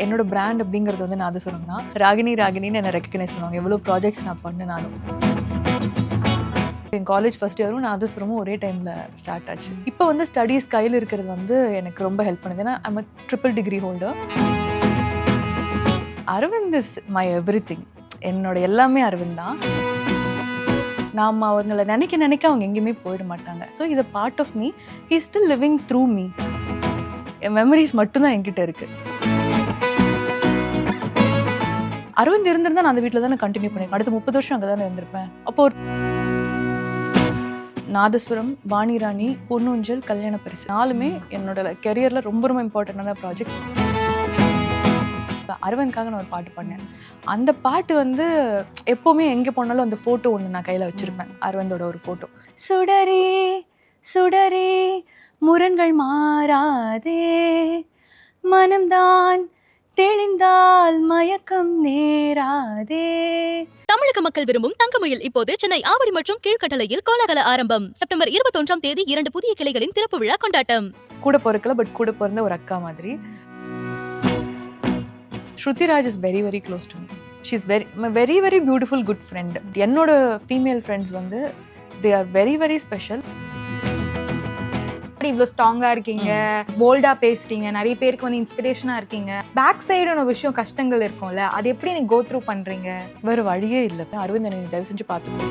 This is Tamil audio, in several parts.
என்னோட பிராண்ட் அப்படிங்கிறது வந்து நாதஸ்வரம் தான். ராகினி ராகினின்னு என்னை ரெக்கக்னைஸ் பண்ணுவாங்க. எவ்வளோ ப்ராஜெக்ட்ஸ் நான் பண்ணினாலும். என் காலேஜ் ஃபர்ஸ்ட் இயரும் நாதஸ்வரமும் ஒரே டைமில் ஸ்டார்ட் ஆச்சு. இப்போ வந்து ஸ்டடீஸ் கையில் இருக்கிறது வந்து எனக்கு ரொம்ப ஹெல்ப் பண்ணுது. ஏன்னா I'm triple degree holder. Aravind is my everything. என்னோட எல்லாமே அரவிந்த் தான். நாம் அவங்கள நினைக்க அவங்க எங்கேயுமே போயிட மாட்டாங்க. ஸோ இது part of me. He still living through me. என் மெமரிஸ் மட்டும்தான் என்கிட்ட இருக்கு. அரவிந்த் இருந்திருந்தா நான் அந்த வீட்டில் தானே கண்டினியூ பண்ணிருப்பேன். அடுத்த 30 வருஷம் அங்கே தானே இருந்திருப்பேன். அப்போ நாதஸ்வரம், வாணிராணி, பொன்னூஞ்சல், கல்யாண பரிசு 4மே என்னோட கெரியரில் ரொம்ப ரொம்ப இம்பார்ட்டண்டான ப்ராஜெக்ட். அரவிந்த்காக நான் ஒரு பாட்டு பண்ணேன். அந்த பாட்டு வந்து எப்போவுமே எங்கே போனாலும் அந்த ஃபோட்டோ ஒன்று நான் கையில் வச்சுருப்பேன். அரவிந்தோட ஒரு ஃபோட்டோ. சுடரே சுடரே முரண்கள் மாறாதே, மனம்தான் தெளிந்தால் மயக்கம் நேராதே. தமிழக மக்கள் விரும்பும் தங்கமயில் இப்போது சென்னை ஆவடி மற்றும் கீழ்கட்டளையில் கோலாகல ஆரம்பம். செப்டம்பர் 21ஆம் தேதி 2 புதிய கிளைகளின் திறப்பு விழா கொண்டாட்டம். கூட பிறக்கல, பட் கூட பிறந்த ஒரு அக்கா மாதிரி. Shruthiraj is very very close to me. She is very very beautiful good friend. என்னோட ஃபீமேல் ஃப்ரெண்ட்ஸ் வந்து they are very very special. இவ்வளோ ஸ்ட்ராங்கா இருக்கீங்க, போல்டா பேசுறீங்க, நிறைய பேருக்கு வந்து இன்ஸ்பிரேஷனா இருக்கீங்க. பேக் சைடு ஒரு விஷயம் கஷ்டங்கள் இருக்கும்ல, அது எப்படி நீங்க கோ த்ரூ பண்றீங்க? வேற வழியே இல்லை. அரவிந்த் என்னை தயவு செஞ்சு பார்த்துக்கோ.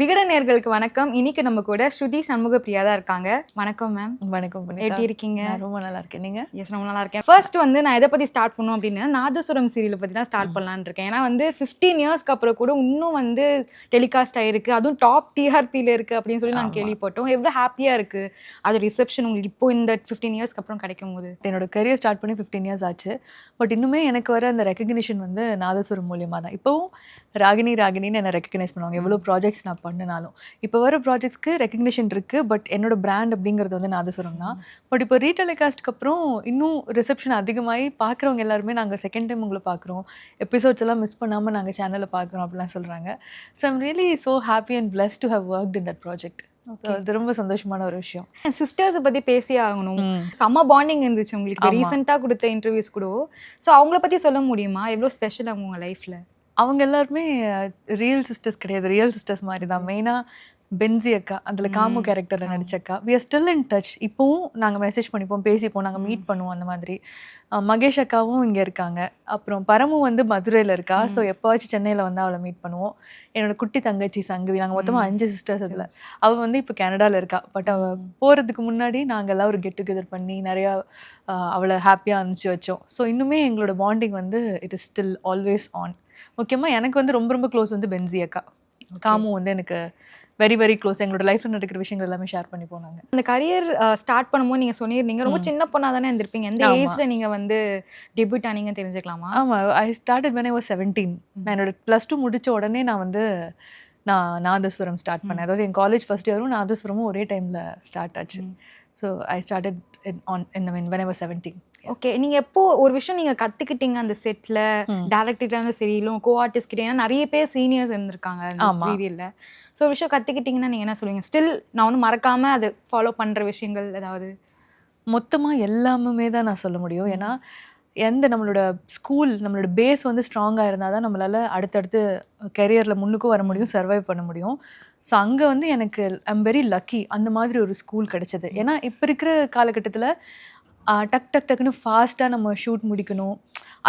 விகட நேயர்களுக்கு வணக்கம். இன்னைக்கு நம்ம கூட ஸ்ருதி சண்முகப்பிரியா தான் இருக்காங்க. வணக்கம் மேம். வணக்கம். எப்படி இருக்கீங்க? ரொம்ப நல்லா இருக்கேன். நீங்க? எஸ், ரொம்ப நல்லா இருக்கேன். ஃபர்ஸ்ட் வந்து நான் எதை பத்தி ஸ்டார்ட் பண்ணும் அப்படின்னா, நாதஸ்வரம் சீரியலை பத்தி தான் ஸ்டார்ட் பண்ணலான்னு இருக்கேன். ஏன்னா வந்து 15 இயர்ஸ்க்கு அப்புறம் கூட இன்னும் வந்து டெலிகாஸ்ட் ஆயிருக்கு, அதுவும் டாப் டிஆர்பியில் இருக்கு அப்படின்னு சொல்லி நாங்கள் கேள்விப்பட்டோம். எவ்வளோ ஹாப்பியா இருக்கு அது ரிசப்ஷன் உங்களுக்கு இப்போ இந்த 15 இயர்ஸ்க்கு அப்புறம் கிடைக்கும் போது? என்னோட கரியர் ஸ்டார்ட் பண்ணி 15 இயர்ஸ் ஆச்சு. பட் இன்னுமே எனக்கு வர அந்த ரெக்கக்னிஷன் வந்து நாதஸ்வரம் மூலியமாக தான். இப்போவும் ராகினி ராகினின்னு என்னை ரெக்கக்னைஸ் பண்ணுவாங்க. எவ்வளோ ப்ராஜெக்ட்ஸ் நான் பண்ணினாலும். இப்போ வர ப்ராஜெக்ட்ஸ்க்கு ரெக்கக்னிஷன் இருக்குது, பட் என்னோட பிராண்ட் அப்படிங்கிறது வந்து நாதஸ்வரம் தான். பட் இப்போ ரீடெலிகாஸ்ட்க்கு அப்புறம் இன்னும் ரிசப்ஷன் அதிகமாகி பார்க்குறவங்க எல்லாருமே நாங்கள் செகண்ட் டைம் உங்களை பார்க்குறோம், எபிசோட்ஸ் எல்லாம் மிஸ் பண்ணாமல் நாங்கள் சேனலில் பார்க்குறோம் அப்படிலாம் சொல்கிறாங்க. So I'm really so happy and blessed to have worked in that project. அது ரொம்ப சந்தோஷமான ஒரு விஷயம். சிஸ்டர்ஸை பற்றி பேசியே ஆகணும். செம்ம பாண்டிங் இருந்துச்சு உங்களுக்கு ரீசெண்டாக கொடுத்த இன்டர்வியூஸ் கூட. ஸோ அவங்கள பற்றி சொல்ல முடியுமா? எவ்வளோ ஸ்பெஷல் அவங்க உங்கள் லைஃப்பில்? அவங்க எல்லாருமே ரியல் சிஸ்டர்ஸ் கிடையாது, ரியல் சிஸ்டர்ஸ் மாதிரி தான். மெயினாக பென்சி அக்கா, அதில் காமு கேரக்டரில் நடிச்சக்கா, we are still in touch. இப்போவும் நாங்கள் மெசேஜ் பண்ணிப்போம், பேசிப்போம், நாங்கள் மீட் பண்ணுவோம் அந்த மாதிரி. மகேஷ் அக்காவும் இங்கே இருக்காங்க. அப்புறம் பரமும் வந்து மதுரையில் இருக்கா. ஸோ எப்போவாச்சும் சென்னையில் வந்து அவளை மீட் பண்ணுவோம். என்னோட குட்டி தங்கச்சி சங்கவி, நாங்கள் மொத்தமாக 5 சிஸ்டர்ஸ். அதில் அவள் வந்து இப்போ கனடாவில் இருக்கா. பட் அவள் போகிறதுக்கு முன்னாடி நாங்கள் எல்லாம் ஒரு கெட் டுகெதர் பண்ணி நிறையா அவளை ஹாப்பியாக அனுப்பிச்சி வச்சோம். ஸோ இன்னுமே எங்களோட பாண்டிங் வந்து it is still always on. முக்கியமாக எனக்கு வந்து ரொம்ப ரொம்ப க்ளோஸ் வந்து பென்சி அக்கா. காமு வந்து எனக்கு வெரி வெரி க்ளோஸ். எங்களோட லைஃப்பில் நடக்கிற விஷயங்கள் எல்லாமே ஷேர் பண்ணி போனாங்க. அந்த கரியர் ஸ்டார்ட் பண்ணும்போது நீங்கள் சொல்லியிருந்தீங்க ரொம்ப சின்ன பொண்ணாக தானே இருந்திருப்பீங்க. எந்த ஏஜில் நீங்கள் வந்து டெபியூட் ஆனீங்கன்னு தெரிஞ்சுக்கலாமா? ஆமாம், I started when I was 17. நான் என்னோட +2 முடித்த உடனே நான் நாதஸ்வரம் ஸ்டார்ட் பண்ணேன். அதாவது என் காலேஜ் ஃபர்ஸ்ட் இயரும் நாதஸ்வரமும் ஒரே டைமில் ஸ்டார்ட் ஆச்சு. So I started when I was 17. Okay, நீங்கள் எப்போ ஒரு விஷயம் நீங்கள் கற்றுக்கிட்டீங்க அந்த செட்டில், டேரக்டர்கிட்ட இருந்து சரி, இல்லை கோ ஆர்டிஸ்ட் கிட்டே, ஏன்னா நிறைய பேர் சீனியர்ஸ் இருந்திருக்காங்க சீரியலில். ஸோ ஒரு விஷயம் கற்றுக்கிட்டிங்கன்னா நீங்கள் என்ன சொல்லுவீங்க? ஸ்டில் நான் ஒன்றும் மறக்காமல் அதை ஃபாலோ பண்ணுற விஷயங்கள் ஏதாவது? மொத்தமாக எல்லாமே தான் நான் சொல்ல முடியும். ஏன்னா நம்மளோட ஸ்கூல், நம்மளோட பேஸ் வந்து ஸ்ட்ராங்காக இருந்தால் தான் நம்மளால் அடுத்தடுத்து கெரியரில் முன்னுக்கும் வர முடியும், சர்வைவ் பண்ண முடியும். ஸோ அங்கே வந்து எனக்கு ஐம் வெரி லக்கி அந்த மாதிரி ஒரு ஸ்கூல் கிடைச்சது. ஏன்னா இப்போ இருக்கிற காலகட்டத்தில் டக்குன்னு ஃபாஸ்ட்டாக நம்ம ஷூட் முடிக்கணும்.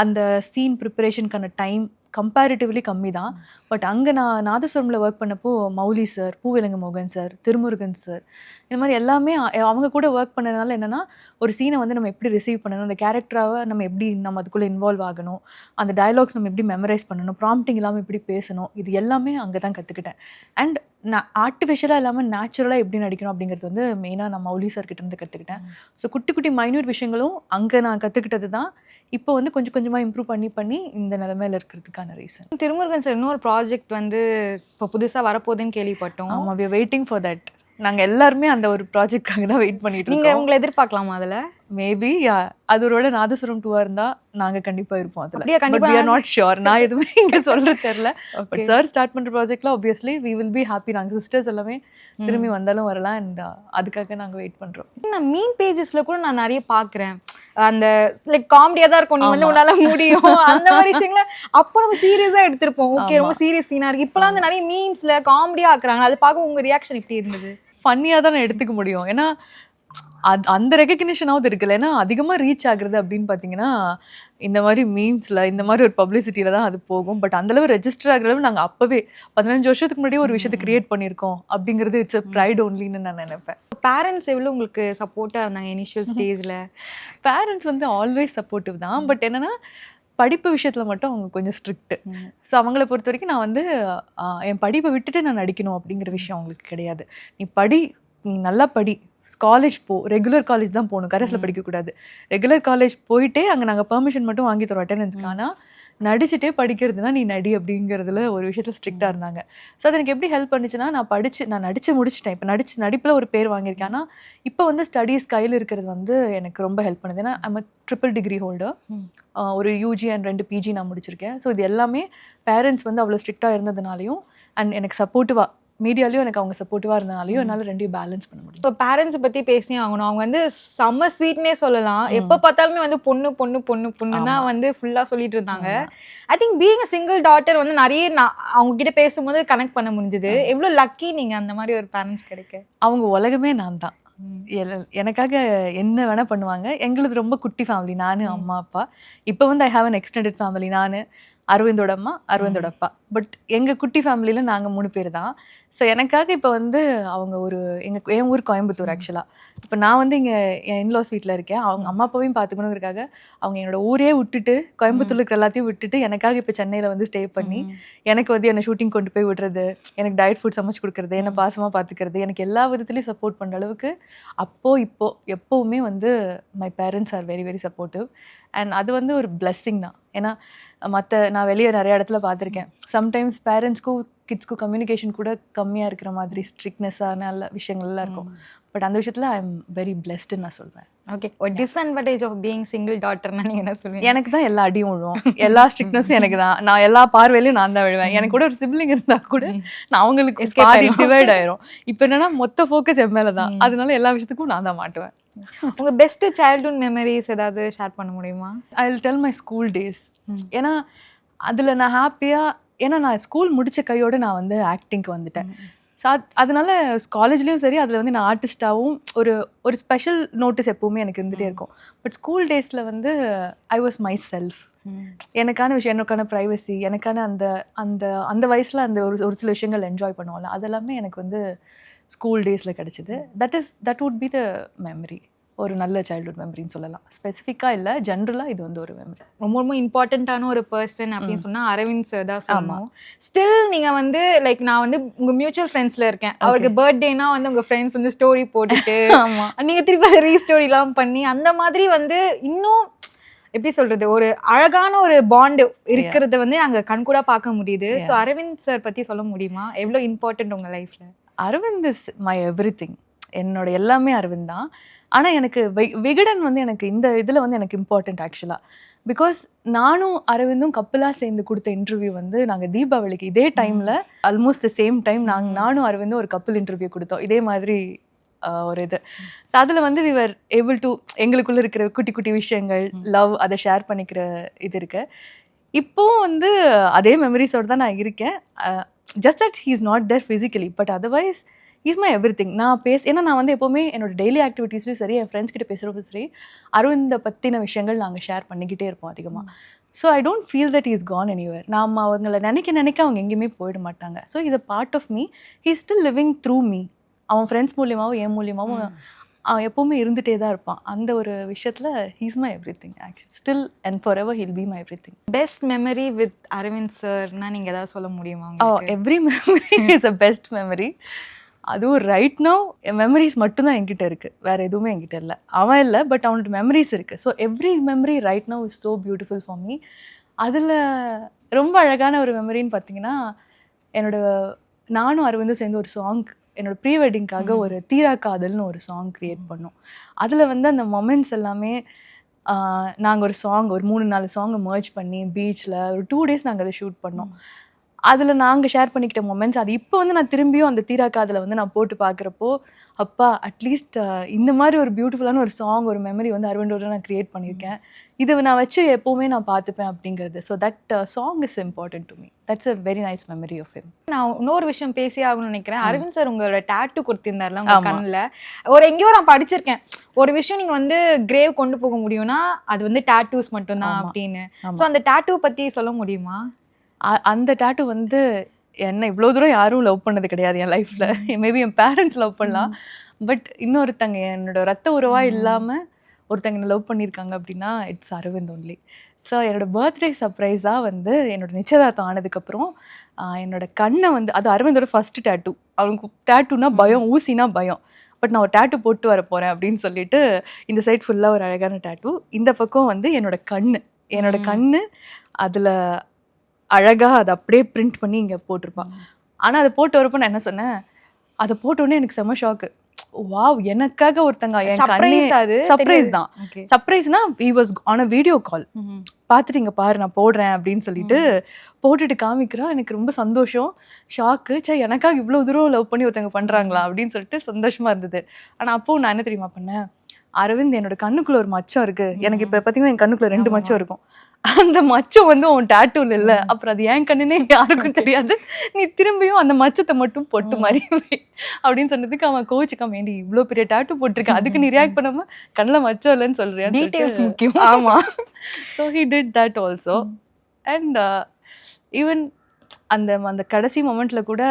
அந்த சீன் ப்ரிப்பரேஷனுக்கான டைம் கம்பேரிட்டிவ்லி கம்மி தான். பட் அங்கே நான் நாதஸ்வரமில் ஒர்க் பண்ணப்போ மௌலி சார், பூவிலங்கு மோகன் சார், திருமுருகன் சார், இந்த மாதிரி எல்லாமே அவங்க கூட ஒர்க் பண்ணதுனால என்னென்னா, ஒரு சீனை வந்து நம்ம எப்படி ரிசீவ் பண்ணணும், அந்த கேரக்டராக நம்ம அதுக்குள்ளே இன்வால்வ் ஆகணும், அந்த டயலாக்ஸ் நம்ம எப்படி மெமரைஸ் பண்ணணும், ப்ராம்ப்டிங் இல்லாமல் எப்படி பேசணும், இது எல்லாமே அங்கே தான் கற்றுக்கிட்டேன். அண்ட் நான் ஆர்டிஃபிஷியலாக இல்லாமல் நேச்சுரலாக எப்படி நடிக்கணும் அப்படிங்கிறது வந்து மெயினாக நான் மௌலி சார் கிட்டேருந்து கற்றுக்கிட்டேன். ஸோ குட்டி குட்டி மைன்யூட் விஷயங்களும் அங்கே நான் கற்றுக்கிட்டது தான் இப்போ வந்து கொஞ்சம் கொஞ்சமாக இம்ப்ரூவ் பண்ணி இந்த நிலைமையில் இருக்கிறதுக்கான ரீசன். திருமுருகன் சார் இன்னொரு ப்ராஜெக்ட் வந்து இப்போ புதுசாக வரப்போகுதுன்னு கேள்விப்பட்டோம். ஆமாம், we are waiting for that. நாங்க எல்லாருமே அந்த ஒரு ப்ராஜெக்ட்காக தான் வெயிட் பண்ணிட்டு நீங்க இருக்கோம். உங்களை எதிர்பார்க்கலாமா அதுல? மேபி அதோட நாதஸ்வரம் 2 இருந்தா நாங்க கண்டிப்பா இருப்போம் அதுல. அப்படியே கண்டிப்பா we are not sure. நான் எதுவுமே இங்க சொல்றது தெரியல. But Okay. சார் ஸ்டார்ட் பண்ற ப்ராஜெக்ட்ல obviously we will be happy. நாங்க சிஸ்டர்ஸ் எல்லாமே திரும்பி வந்தாலும் வரலாம் அண்ட் அதுக்காக நாங்க வெயிட் பண்றோம். நான் மீன் பேஜஸ்ல கூட நான் நிறைய பாக்குறேன். அந்த லைக் காமெடியா தான் இருக்கும், நீ வந்து உன்னால முடியும் அந்த மாதிரி விஷயங்கள அப்போ நம்ம சீரியஸா எடுத்திருப்போம். ஓகே, ரொம்ப சீரியஸ் சீனா இருக்கு. இப்பலாம் வந்து நிறைய மீம்ஸ்ல காமெடியா ஆக்குறாங்க. அது பார்க்க உங்க ரியாக்ஷன் எப்படி இருந்தது? ஃபன்னியா தான் நான் எடுத்துக்க முடியும். ஏன்னா அந்த ரெகக்னிஷனாவது இருக்குல்ல. ஏன்னா அதிகமா ரீச் ஆகுறது அப்படின்னு பார்த்தீங்கன்னா இந்த மாதிரி மீம்ஸ்ல இந்த மாதிரி ஒரு பப்ளிசிட்டியில தான் அது போகும். பட் அந்த அளவு ரெஜிஸ்டர் ஆகிற அளவு நாங்கள் அப்பவே 15 வருஷத்துக்கு முன்னாடியே ஒரு விஷயத்தை கிரியேட் பண்ணியிருக்கோம் அப்படிங்கிறது இட்ஸ் அ ப்ரைட் ஒன்லின்னு நான் நினைப்பேன். பேரண்ட்ஸ் எவ்வளவு உங்களுக்கு சப்போர்ட்டா இருந்தாங்க இனிஷியல் ஸ்டேஜ்ல? பேரண்ட்ஸ் வந்து ஆல்வேஸ் சப்போர்ட்டிவ் தான். பட் என்னன்னா படிப்பு விஷயத்துல மட்டும் அவங்க கொஞ்சம் ஸ்ட்ரிக்ட். ஸோ அவங்கள பொறுத்த வரைக்கும் நான் வந்து என் படிப்பை விட்டுட்டு நான் நடிக்கணும் அப்படிங்கிற விஷயம் அவங்களுக்கு கிடையாது. நீ நல்லா படி, காலேஜ் போ, ரெகுலர் காலேஜ் தான் போகணும், கரஸில் படிக்கக்கூடாது. ரெகுலர் காலேஜ் போயிட்டே அங்கே நாங்கள் பெர்மிஷன் மட்டும் வாங்கி தரோம் அட்டெண்டன்ஸ்க்கு. ஆனால் நடிச்சுட்டே படிக்கிறதுனா நீ நடி அப்படிங்கிறதுல ஒரு விஷயத்தில் ஸ்ட்ரிக்டாக இருந்தாங்க. ஸோ அது எனக்கு எப்படி ஹெல்ப் பண்ணுச்சுன்னா, நான் நடிச்சு முடிச்சிட்டேன். இப்போ நடிப்பில் ஒரு பேர் வாங்கியிருக்கேன். ஆனால் இப்போ வந்து ஸ்டடீஸ் கையில் இருக்கிறது வந்து எனக்கு ரொம்ப ஹெல்ப் பண்ணுது. ஏன்னா ஐம் ட்ரிபிள் டிகிரி ஹோல்டர். ஒரு யூஜி அண்ட் 2 பிஜி நான் முடிச்சிருக்கேன். ஸோ இது எல்லாமே பேரண்ட்ஸ் வந்து அவ்வளோ ஸ்ட்ரிக்டாக இருந்ததுனாலையும் அண்ட் எனக்கு சப்போர்ட்டிவாக மீடியாலையும் எனக்கு அவங்க சப்போர்ட்டிவாக இருந்தனாலையும் என்னால் 2 பேலன்ஸ் பண்ண முடியும். இப்போ பேரண்ட்ஸை பற்றி பேசியே ஆகணும். அவங்க வந்து செம்ம ஸ்வீட்னே சொல்லலாம். எப்போ பார்த்தாலுமே வந்து பொண்ணு பொண்ணு பொண்ணு பொண்ணு தான் வந்து ஃபுல்லாக சொல்லிட்டு இருந்தாங்க. I think being a single daughter வந்து நிறைய அவங்க கிட்ட பேசும்போது கனெக்ட் பண்ண முடிஞ்சுது. எவ்வளோ லக்கி நீங்கள் அந்த மாதிரி ஒரு பேரண்ட்ஸ் கிடைக்க. அவங்க உலகமே நான் தான். எனக்காக என்ன வேணா பண்ணுவாங்க. எங்களுக்கு ரொம்ப குட்டி ஃபேமிலி, நான் அம்மா அப்பா. இப்போ வந்து I have an extended family. நான் அரவிந்தோட அம்மா, அரவிந்தோட அப்பா. பட் எங்கள் குட்டி ஃபேமிலியில் நாங்கள் 3 பேர் தான். ஸோ எனக்காக இப்போ வந்து அவங்க என் ஊர் கோயம்புத்தூர் ஆக்சுவலாக. இப்போ நான் வந்து இங்கே என் இன்லாஸ் வீட்டில் இருக்கேன். அவங்க அம்மா அப்பாவையும் பார்த்துக்கணுங்கிறதுக்காக அவங்க என்னோட ஊரே விட்டுட்டு, கோயம்புத்தூர்ல இருக்கிற எல்லாத்தையும் விட்டுட்டு எனக்காக இப்போ சென்னையில் வந்து ஸ்டே பண்ணி எனக்கு வந்து என்னை ஷூட்டிங் கொண்டு போய் விடுறது, எனக்கு டயட் ஃபுட் சமைச்சு கொடுக்குறது, என்னை பாசமாக பார்த்துக்கிறது, எனக்கு எல்லா விதத்துலையும் சப்போர்ட் பண்ணுற அளவுக்கு எப்போவுமே வந்து my parents R very very supportive. And அது வந்து ஒரு பிளெஸ்ஸிங் தான். ஏன்னா நான் வெளியே நிறைய இடத்துல பார்த்துருக்கேன். சம்டைம்ஸ் பேரண்ட்ஸ்க்கும் கிட்ஸ்க்கும் கம்யூனிகேஷன் கூட கம்மியாக இருக்கிற மாதிரி ஸ்ட்ரிக்ட்னஸான விஷயங்கள்லாம் இருக்கும். பட் அந்த விஷயத்தில் ஐ எம் வெரி பிளெஸ்டுன்னு நான் சொல்வேன். ஓகே, ஒரு டிஸ்அட்வான்டேஜ் ஆஃப் பீயிங் சிங்கிள் டாட்டர்னா நீங்கள் என்ன சொல்லுவீங்க? எனக்கு தான் எல்லா அடியும் விழுவும், எல்லா ஸ்ட்ரிக்ட்னஸும் எனக்கு தான். நான் எல்லா பார்வையிலையும் நான் தான் விழுவேன். எனக்கு கூட ஒரு சிப்ளிங் இருந்தால் கூட நான் அவங்களுக்கு டிவைட் ஆயிரும். இப்போ என்னன்னா மொத்த ஃபோக்கஸ் என் மேலே தான். அதனால எல்லா விஷயத்துக்கும் நான் தான் மாட்டுவேன். உங்கள் பெஸ்ட் சைல்ட்ஹுட் மெமரிஸ் ஏதாவது ஷேர் பண்ண முடியுமா? I will tell my school days. ஏன்னா அதில் நான் ஹாப்பியாக, ஏன்னா நான் ஸ்கூல் முடித்த கையோடு நான் வந்து ஆக்டிங்க்கு வந்துட்டேன். ஸோ அதனால காலேஜ்லேயும் சரி அதில் வந்து நான் ஆர்டிஸ்டாகவும் ஒரு ஸ்பெஷல் நோட்டீஸ் எப்போவுமே எனக்கு இருந்துகிட்டே இருக்கும். பட் ஸ்கூல் டேஸில் வந்து ஐ வாஸ் மை செல்ஃப். எனக்கான விஷயம், எனக்கான ப்ரைவசி, எனக்கான அந்த அந்த அந்த வயசில் அந்த ஒரு சில விஷயங்கள் என்ஜாய் பண்ணுவோம்ல, அதெல்லாமே எனக்கு வந்து ஸ்கூல் டேஸில் கிடச்சிது. That would be the memory. ஒரு நல்ல சைல்ட்ஹுட் மெமரின்னு சொல்லலாம். ஸ்பெசிஃபிக்காக இல்லை, ஜென்ரலாக இது வந்து ஒரு மெமரி. ரொம்ப ரொம்ப இம்பார்ட்டண்ட்டான ஒரு பர்சன் அப்படின்னு சொன்னால் அரவிந்த் சார் தான் சொல்லணும். ஸ்டில் நீங்கள் வந்து லைக் நான் வந்து உங்கள் மியூச்சுவல் ஃப்ரெண்ட்ஸில் இருக்கேன். அவருக்கு பர்த்டேனா வந்து உங்கள் ஃப்ரெண்ட்ஸ் வந்து ஸ்டோரி போட்டுட்டு நீங்கள் திருப்பி அதை ரீஸ்டோரிலாம் பண்ணி அந்த மாதிரி வந்து இன்னும் எப்படி சொல்றது, ஒரு அழகான ஒரு பாண்டு இருக்கிறத வந்து நாங்கள் கண்கூட பார்க்க முடியுது. ஸோ அரவிந்த் சார் பற்றி சொல்ல முடியுமா? எவ்வளோ இம்பார்ட்டன்ட் உங்கள் லைஃப்பில்? Aravind is my everything. என்னோட எல்லாமே அரவிந்த் தான். ஆனால் எனக்கு விகடன் வந்து எனக்கு இந்த இதில் வந்து எனக்கு இம்பார்ட்டண்ட் ஆக்சுவலாக. பிகாஸ் நானும் அரவிந்தும் கப்பலாக சேர்ந்து கொடுத்த இன்டர்வியூ வந்து நாங்கள் தீபாவளிக்கு இதே டைமில் ஆல்மோஸ்ட் த சேம் டைம் நானும் அரவிந்தும் ஒரு கப்பல் இன்டர்வியூ கொடுத்தோம். இதே மாதிரி ஒரு இது. ஸோ அதில் வந்து வி வர் ஏபிள் டு எங்களுக்குள்ளே இருக்கிற குட்டி குட்டி விஷயங்கள், லவ், அதை ஷேர் பண்ணிக்கிற இது இருக்கு. இப்போவும் வந்து அதே மெமரிஸோடு தான் நான் இருக்கேன். Just that he is not there physically, but otherwise is my everything. ஏன்னா நான் வந்து எப்போவுமே என்னோட டெய்லி ஆக்டிவிட்டீஸ்லையும் சரி, என் ஃப்ரெண்ட்ஸ் கிட்ட பேசுகிறப்போ சரி, அரவிந்தை பற்றின விஷயங்கள் நாங்கள் ஷேர் பண்ணிக்கிட்டே இருப்போம் அதிகமாக. So I don't feel that is gone anywhere. நாம் அவங்களை நினைக்க அவங்க எங்கேயுமே போயிட மாட்டாங்க. ஸோ இது part of me. He still living through me. அவன் ஃப்ரெண்ட்ஸ் மூலியமாகவும் என் மூலியமாகவும் அவன் எப்போவுமே இருந்துகிட்டே தான் இருப்பான். அந்த ஒரு விஷயத்தில் he's my everything actually. Still and forever he'll be my everything. Best memory with Arvind சார்னா நீங்கள் ஏதாவது சொல்ல முடியுமா? Every memory is a best memory. அதுவும் ரைட் நவ் மெமரிஸ் மட்டும்தான் என்கிட்ட இருக்குது, வேறு எதுவுமே என்கிட்ட இல்லை. அவன் இல்லை, பட் அவனோட மெமரிஸ் இருக்குது. So every memory write now is so beautiful for me. அதில் ரொம்ப அழகான ஒரு மெமரின்னு பார்த்தீங்கன்னா, நானும் அரவிந்தும் சேர்ந்து ஒரு சாங் என்னோட ப்ரீ வெட்டிங்காக ஒரு தீரா காதல்னு ஒரு சாங் க்ரியேட் பண்ணோம். அதில் வந்து அந்த மொமெண்ட்ஸ் எல்லாமே நாங்கள் ஒரு சாங் ஒரு 3-4 சாங்கை மர்ஜ் பண்ணி பீச்சில் ஒரு 2 days நாங்கள் அதை ஷூட் பண்ணோம். அதில் நாங்கள் ஷேர் பண்ணிக்கிட்ட மொமெண்ட்ஸ் அது இப்போ வந்து நான் திரும்பியும் அந்த தீரா காதலை வந்து நான் போட்டு பார்க்குறப்போ அப்பா அட்லீஸ்ட் இந்த மாதிரி ஒரு பியூட்டிஃபுல்லான ஒரு சாங் ஒரு மெமரி வந்து அரவிந்தோட நான் க்ரியேட் பண்ணியிருக்கேன். இதை நான் வச்சு எப்போவுமே நான் பார்த்துப்பேன் அப்படிங்கிறது. So that song is important to me. That's a very nice memory of him. நான் இன்னொரு விஷயம் பேசி ஆகணும்னு நினைக்கிறேன். அரவிந்த் சார் உங்களோட டாட்டூ கொடுத்திருந்தாருல உங்க கண்ணில் ஒரு எங்கேயோ நான் படிச்சிருக்கேன். ஒரு விஷயம் நீங்க வந்து கிரேவ் கொண்டு போக முடியும்னா அது வந்து டாட்டூஸ் மட்டும்தான் அப்படின்னு. ஸோ அந்த டாட்டூ பத்தி சொல்ல முடியுமா? அந்த டாட்டூ வந்து என்ன இவ்வளோ தூரம் யாரும் லவ் பண்ணது கிடையாது என் லைஃப்பில். மேபி என் பேரண்ட்ஸ் லவ் பண்ணலாம். பட் இன்னொருத்தங்க என்னோட ரத்த உறவா இல்லாமல் ஒருத்தங்க என்ன லவ் பண்ணியிருக்காங்க அப்படின்னா இட்ஸ் அரவிந்த் ஒன்லி. ஸோ என்னோட பர்த்டே சர்ப்ரைஸாக வந்து என்னோட நிச்சயதார்த்தம் ஆனதுக்கப்புறம் என்னோட கண்ணை வந்து அது அரவிந்தோட ஃபர்ஸ்ட் டாட்டூ. அவனுக்கு டாட்டூனா பயம், ஊசினா பயம். பட் நான் ஒரு டாட்டூ போட்டு வர போகிறேன் அப்படின்னு சொல்லிட்டு இந்த சைட் ஃபுல்லாக ஒரு அழகான டாட்டூ. இந்த பக்கம் வந்து என்னோட கண்ணு அதில் அழகாக அதை அப்படியே பிரிண்ட் பண்ணி இங்கே போட்டிருப்பான். ஆனால் அதை போட்டு வரப்போ நான் என்ன சொன்னேன், அதை போட்டோடனே எனக்கு செம்ம ஷாக்கு. வாவ், எனக்காக ஒருத்தங்க சர்ப்ரைஸ் தான். சர்ப்ரைஸ்னா he was on a video call. பார்த்துட்டு இங்கே பாரு நான் போடுறேன் அப்படின்னு சொல்லிட்டு போட்டுட்டு காமிக்கிறான். எனக்கு ரொம்ப சந்தோஷம், ஷாக்கு. எனக்காக இவ்வளோ தூரம் லவ் பண்ணி ஒருத்தங்க பண்ணுறாங்களா அப்படின்னு சொல்லிட்டு சந்தோஷமா இருந்தது. ஆனால் அப்போ நான் என்ன தெரியுமா பண்ணேன், அரவிந்த் என்னோட கண்ணுக்குள்ள ஒரு மச்சம் இருக்கு. எனக்கு இப்போ பார்த்தீங்கன்னா என் கண்ணுக்குள்ள 2 மச்சம் இருக்கும். அந்த மச்சம் வந்து உன் டாட்டூல இல்லை, அப்புறம் அது ஏன் கண்ணுன்னே யாருக்கும் தெரியாது. நீ திரும்பியும் அந்த மச்சத்தை மட்டும் பொட்டு மாதிரி அப்படின்னு சொன்னதுக்கு அவன் கோவிச்சுக்காம, வேண்டி இவ்வளோ பெரிய டாட்டூ போட்டிருக்க, அதுக்கு நீ ரியாக்ட் பண்ணாம கண்ணில் மச்சம் இல்லைன்னு சொல்றியா? டீடைல்ஸ் முக்கியம். ஆமா. So he did that also. And even அந்த கடைசி மொமெண்ட்ல கூட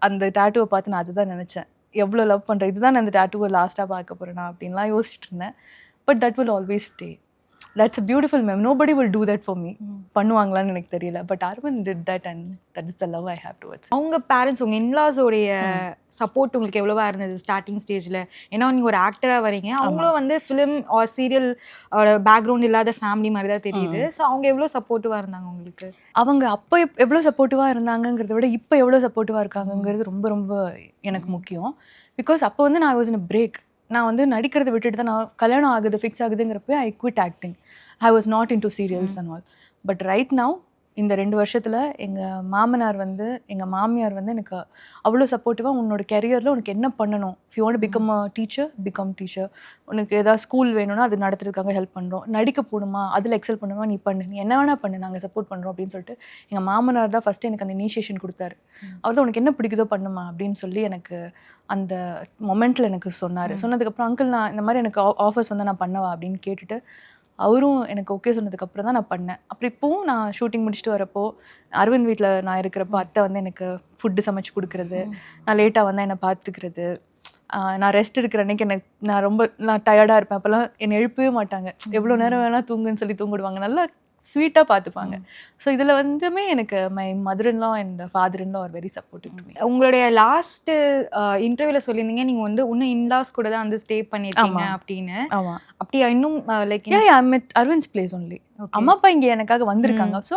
அந்த டாட்டூவை பார்த்து நான் அதுதான் நினைச்சேன், எவ்வளோ லவ் பண்ணுறேன், இதுதான் அந்த டாட்டூவை லாஸ்ட்டாக பார்க்க போகிறேனா அப்படின்லாம் யோசிச்சுட்டு இருந்தேன். But that will always stay. That's a beautiful memory. Nobody will do that for me. பண்ணுவாங்களான்னு எனக்கு தெரியல. But Aravind did that and that is the love I have towards. அவங்க பேரண்ட்ஸ், உங்கள் இன்லாஸோடைய சப்போர்ட் உங்களுக்கு எவ்வளவா இருந்தது ஸ்டார்டிங் ஸ்டேஜில்? ஏன்னா நீங்கள் ஒரு ஆக்டராக வரீங்க, அவங்களும் வந்து ஃபிலிம் ஆர் சீரியல் பேக்ரவுண்ட் இல்லாத ஃபேமிலி மாதிரி தான் தெரியுது. ஸோ அவங்க எவ்வளோ சப்போர்ட்டிவாக இருந்தாங்க உங்களுக்கு? அவங்க அப்போ எவ்வளோ சப்போர்ட்டிவாக இருந்தாங்கங்கிறத விட இப்போ எவ்வளோ சப்போர்ட்டிவாக இருக்காங்கங்கிறது ரொம்ப ரொம்ப எனக்கு முக்கியம். பிகாஸ் அப்போ வந்து நான் வாஸ் இன் அ பிரேக். நான் வந்து நடிக்கிறத விட்டுட்டு தான், நான் கல்யாணம் ஆகுது ஃபிக்ஸ் ஆகுதுங்கிறப்ப I quit acting. I was not in to serials and all. But right now இந்த 2 வருஷத்தில் எங்கள் மாமனார் வந்து எங்கள் மாமியார் வந்து எனக்கு அவ்வளோ சப்போர்ட்டிவாக, உன்னோட கெரியரில் உனக்கு என்ன பண்ணணும், if you want to become a teacher become teacher, உனக்கு ஏதாவது ஸ்கூல் வேணும்னா அது நடத்துறதுக்காக ஹெல்ப் பண்ணுறோம், நடிக்க போகணுமா அதில் எக்ஸல் பண்ணணுமா நீ பண்ணு, நீ என்ன வேணா பண்ணு, நாங்கள் சப்போர்ட் பண்ணுறோம் அப்படின்னு சொல்லிட்டு எங்கள் மாமனார் தான் ஃபஸ்ட்டு எனக்கு அந்த இனிஷியேஷன் கொடுத்தாரு. அவர் தான் உனக்கு என்ன பிடிக்குதோ பண்ணுமா அப்படின்னு சொல்லி எனக்கு அந்த மொமெண்ட்டில் எனக்கு சொன்னார். சொன்னதுக்கப்புறம் அங்கிள் நான் இந்த மாதிரி எனக்கு ஆஃபர்ஸ் வந்து நான் பண்ணவா அப்படின்னு கேட்டுட்டு அவரும் எனக்கு ஓகே சொன்னதுக்கப்புறம் தான் நான் பண்ணேன். அப்புறம் இப்போவும் நான் ஷூட்டிங் முடிச்சுட்டு வரப்போ அரவிந்த் வீட்டில் நான் இருக்கிறப்போ அத்தை வந்து எனக்கு ஃபுட்டு சமைச்சு கொடுக்குறது, நான் லேட்டாக வந்தால் என்னை பார்த்துக்கிறது, நான் ரெஸ்ட் எடுக்கிற அன்னைக்கு எனக்கு நான் டயர்டாக இருப்பேன், அப்போல்லாம் என்னை எழுப்பவே மாட்டாங்க, எவ்வளோ நேரம் வேணால் தூங்குன்னு சொல்லி தூங்கிடுவாங்க, நல்லா ஸ்வீட்டாக பார்த்துப்பாங்க. ஸோ இதில் வந்துமே எனக்கு my mother in law and father in law are very supportive to me. உங்களுடைய லாஸ்ட் இன்டர்வியூவில் சொல்லியிருந்தீங்க நீங்கள் வந்து இன்னும் இன்லாஸ் கூட தான் வந்து ஸ்டே பண்ணியிருக்கீங்க அப்படின்னு. ஆமாம், அப்படியா? இன்னும் லைக் அரவிந்த்ஸ் பிளேஸ் ஒன்லி. அம்மா அப்பா இங்கே எனக்காக வந்திருக்காங்க. ஸோ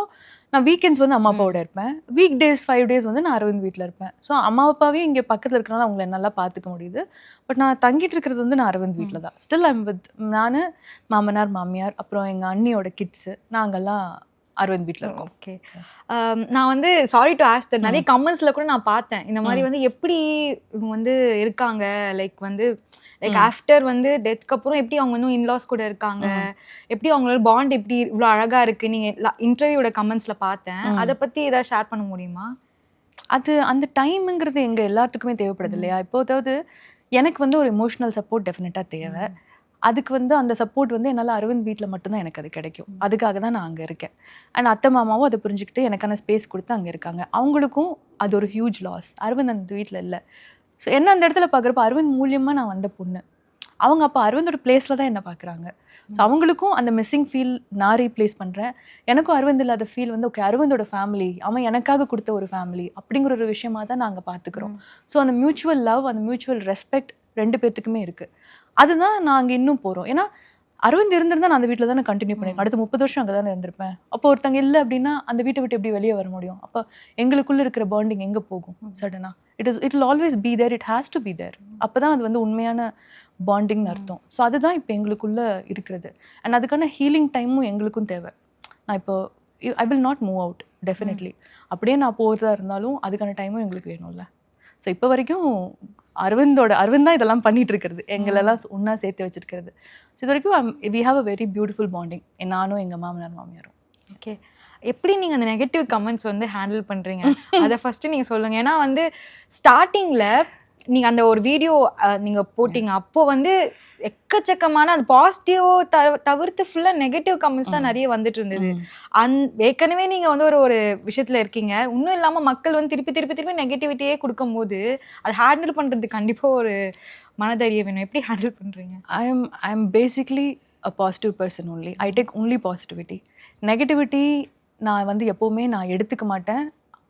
நான் வீக்கெண்ட்ஸ் வந்து அம்மா அப்பாவோட இருப்பேன், வீக் டேஸ் 5 days வந்து நான் அரவிந்த் வீட்டில் இருப்பேன். ஸோ அம்மா அப்பாவையும் இங்கே பக்கத்தில் இருக்கிறனால அவங்கள நல்லா பார்த்துக்க முடியுது. பட் நான் தங்கிட்டு இருக்கிறது வந்து நான் அரவிந்த் வீட்டில் தான். ஸ்டில் ஐம் வித் நான் மாமனார் மாமியார் அப்புறம் எங்கள் அண்ணியோட கிட்ஸு நாங்கள்லாம் அரவிந்த் வீட்டில் இருக்கோம். ஓகே. நான் வந்து சாரி டு ஆஸ்க் தட், நிறைய கமெண்ட்ஸில் கூட நான் பார்த்தேன் இந்த மாதிரி வந்து எப்படி இவங்க வந்து இருக்காங்க, லைக் ஆஃப்டர் வந்து டெத்க்கு அப்புறம் எப்படி அவங்க இன்னும் இன்லாஸ் கூட இருக்காங்க, எப்படி அவங்களோட பாண்ட் எப்படி இவ்வளோ அழகாக இருக்குது, நீங்கள் இன்டர்வியூட கமெண்ட்ஸில் பார்த்தேன். அதை பற்றி ஏதாவது ஷேர் பண்ண முடியுமா? அது அந்த டைமுங்கிறது எங்கள் எல்லாத்துக்குமே தேவைப்படுது இல்லையா? இப்போ அதாவது எனக்கு வந்து ஒரு எமோஷ்னல் சப்போர்ட் டெஃபினட்டாக தேவை. அதுக்கு வந்து அந்த சப்போர்ட் வந்து என்னால் அரவிந்த் வீட்டில் மட்டும்தான் எனக்கு அது கிடைக்கும். அதுக்காக தான் நான் அங்கே இருக்கேன். அண்ட் அத்தை மாமாவும் அதை புரிஞ்சுக்கிட்டு எனக்கான ஸ்பேஸ் கொடுத்து அங்கே இருக்காங்க. அவங்களுக்கும் அது ஒரு ஹியூஜ் லாஸ். அரவிந்த் அந்த வீட்டில் இல்லை. ஸோ என்ன அந்த இடத்துல பார்க்குறப்ப அரவிந்த் மூலியமாக நான் வந்த பொண்ணு, அவங்க அப்போ அரவிந்தோட பிளேஸில் தான் என்ன பார்க்குறாங்க. ஸோ அவங்களுக்கும் அந்த மிஸ்ஸிங் ஃபீல் நான் ரீப்ளேஸ் பண்ணுறேன். எனக்கும் அரவிந்த் இல்லாத ஃபீல் வந்து ஓகே அரவிந்தோட ஃபேமிலி, அவன் எனக்காக கொடுத்த ஒரு ஃபேமிலி அப்படிங்கிற ஒரு விஷயமா தான் நாங்கள் பார்த்துக்குறோம். ஸோ அந்த மியூச்சுவல் லவ், அந்த மியூச்சுவல் ரெஸ்பெக்ட் 2 பேர்த்துக்குமே இருக்குது. அதுதான் நாங்கள் இன்னும் போகிறோம். ஏன்னா அரவிந்த் இருந்திருந்தா நான் அந்த வீட்டில் தானே கண்டினியூ பண்ணிருக்கேன். அடுத்த 30 வருஷம் அங்கே தானே இருந்திருப்பேன். அப்போ ஒருத்தங்க இல்லை அப்படின்னா அந்த வீட்டை விட்டு எப்படி வெளியே வர முடியும்? அப்போ எங்களுக்குள்ள இருக்கிற பாண்டிங் எங்கே போகும் சடனா? It will always be there, it has to be there. அப்போ தான் அது வந்து உண்மையான பாண்டிங்னு அர்த்தம். ஸோ அதுதான் இப்போ எங்களுக்குள்ள இருக்கிறது. அண்ட் அதுக்கான ஹீலிங் டைமும் எங்களுக்கும் தேவை. நான் இப்போ I will not move out definitely. அப்படியே நான் போகிறதா இருந்தாலும் அதுக்கான டைமும் எங்களுக்கு வேணும்ல. ஸோ இப்போ வரைக்கும் அரவிந்த் தான் இதெல்லாம் பண்ணிட்டு இருக்கிறது, எங்களெல்லாம் ஒன்றா சேர்த்து வச்சிருக்கிறது. இது வரைக்கும் we have a very beautiful bonding, நானும் எங்கள் மாமனார் மாமியாரும். ஓகே, எப்படி நீங்கள் அந்த நெகட்டிவ் கமெண்ட்ஸ் வந்து ஹேண்டில் பண்ணுறீங்க அதை ஃபஸ்ட்டு நீங்கள் சொல்லுங்கள். ஏன்னா வந்து ஸ்டார்டிங்கில் நீங்கள் அந்த ஒரு வீடியோ நீங்கள் போட்டிங்க, அப்போது வந்து எக்கச்சக்கமான அந்த பாசிட்டிவோ தவிர்த்து ஃபுல்லாக நெகட்டிவ் கமெண்ட்ஸ் தான் நிறைய வந்துட்டு இருந்தது. ஏற்கனவே நீங்கள் வந்து ஒரு விஷயத்தில் இருக்கீங்க, இன்னும் இல்லாமல் மக்கள் வந்து திருப்பி நெகட்டிவிட்டியே கொடுக்கும் போது அதை ஹேண்டில் பண்ணுறது கண்டிப்பாக ஒரு மனதைரியம் வேணும். எப்படி ஹேண்டில் பண்ணுறீங்க? I am basically a positive person only. I take only positivity. Negativity நான் வந்து எப்போவுமே நான் எடுத்துக்க மாட்டேன்.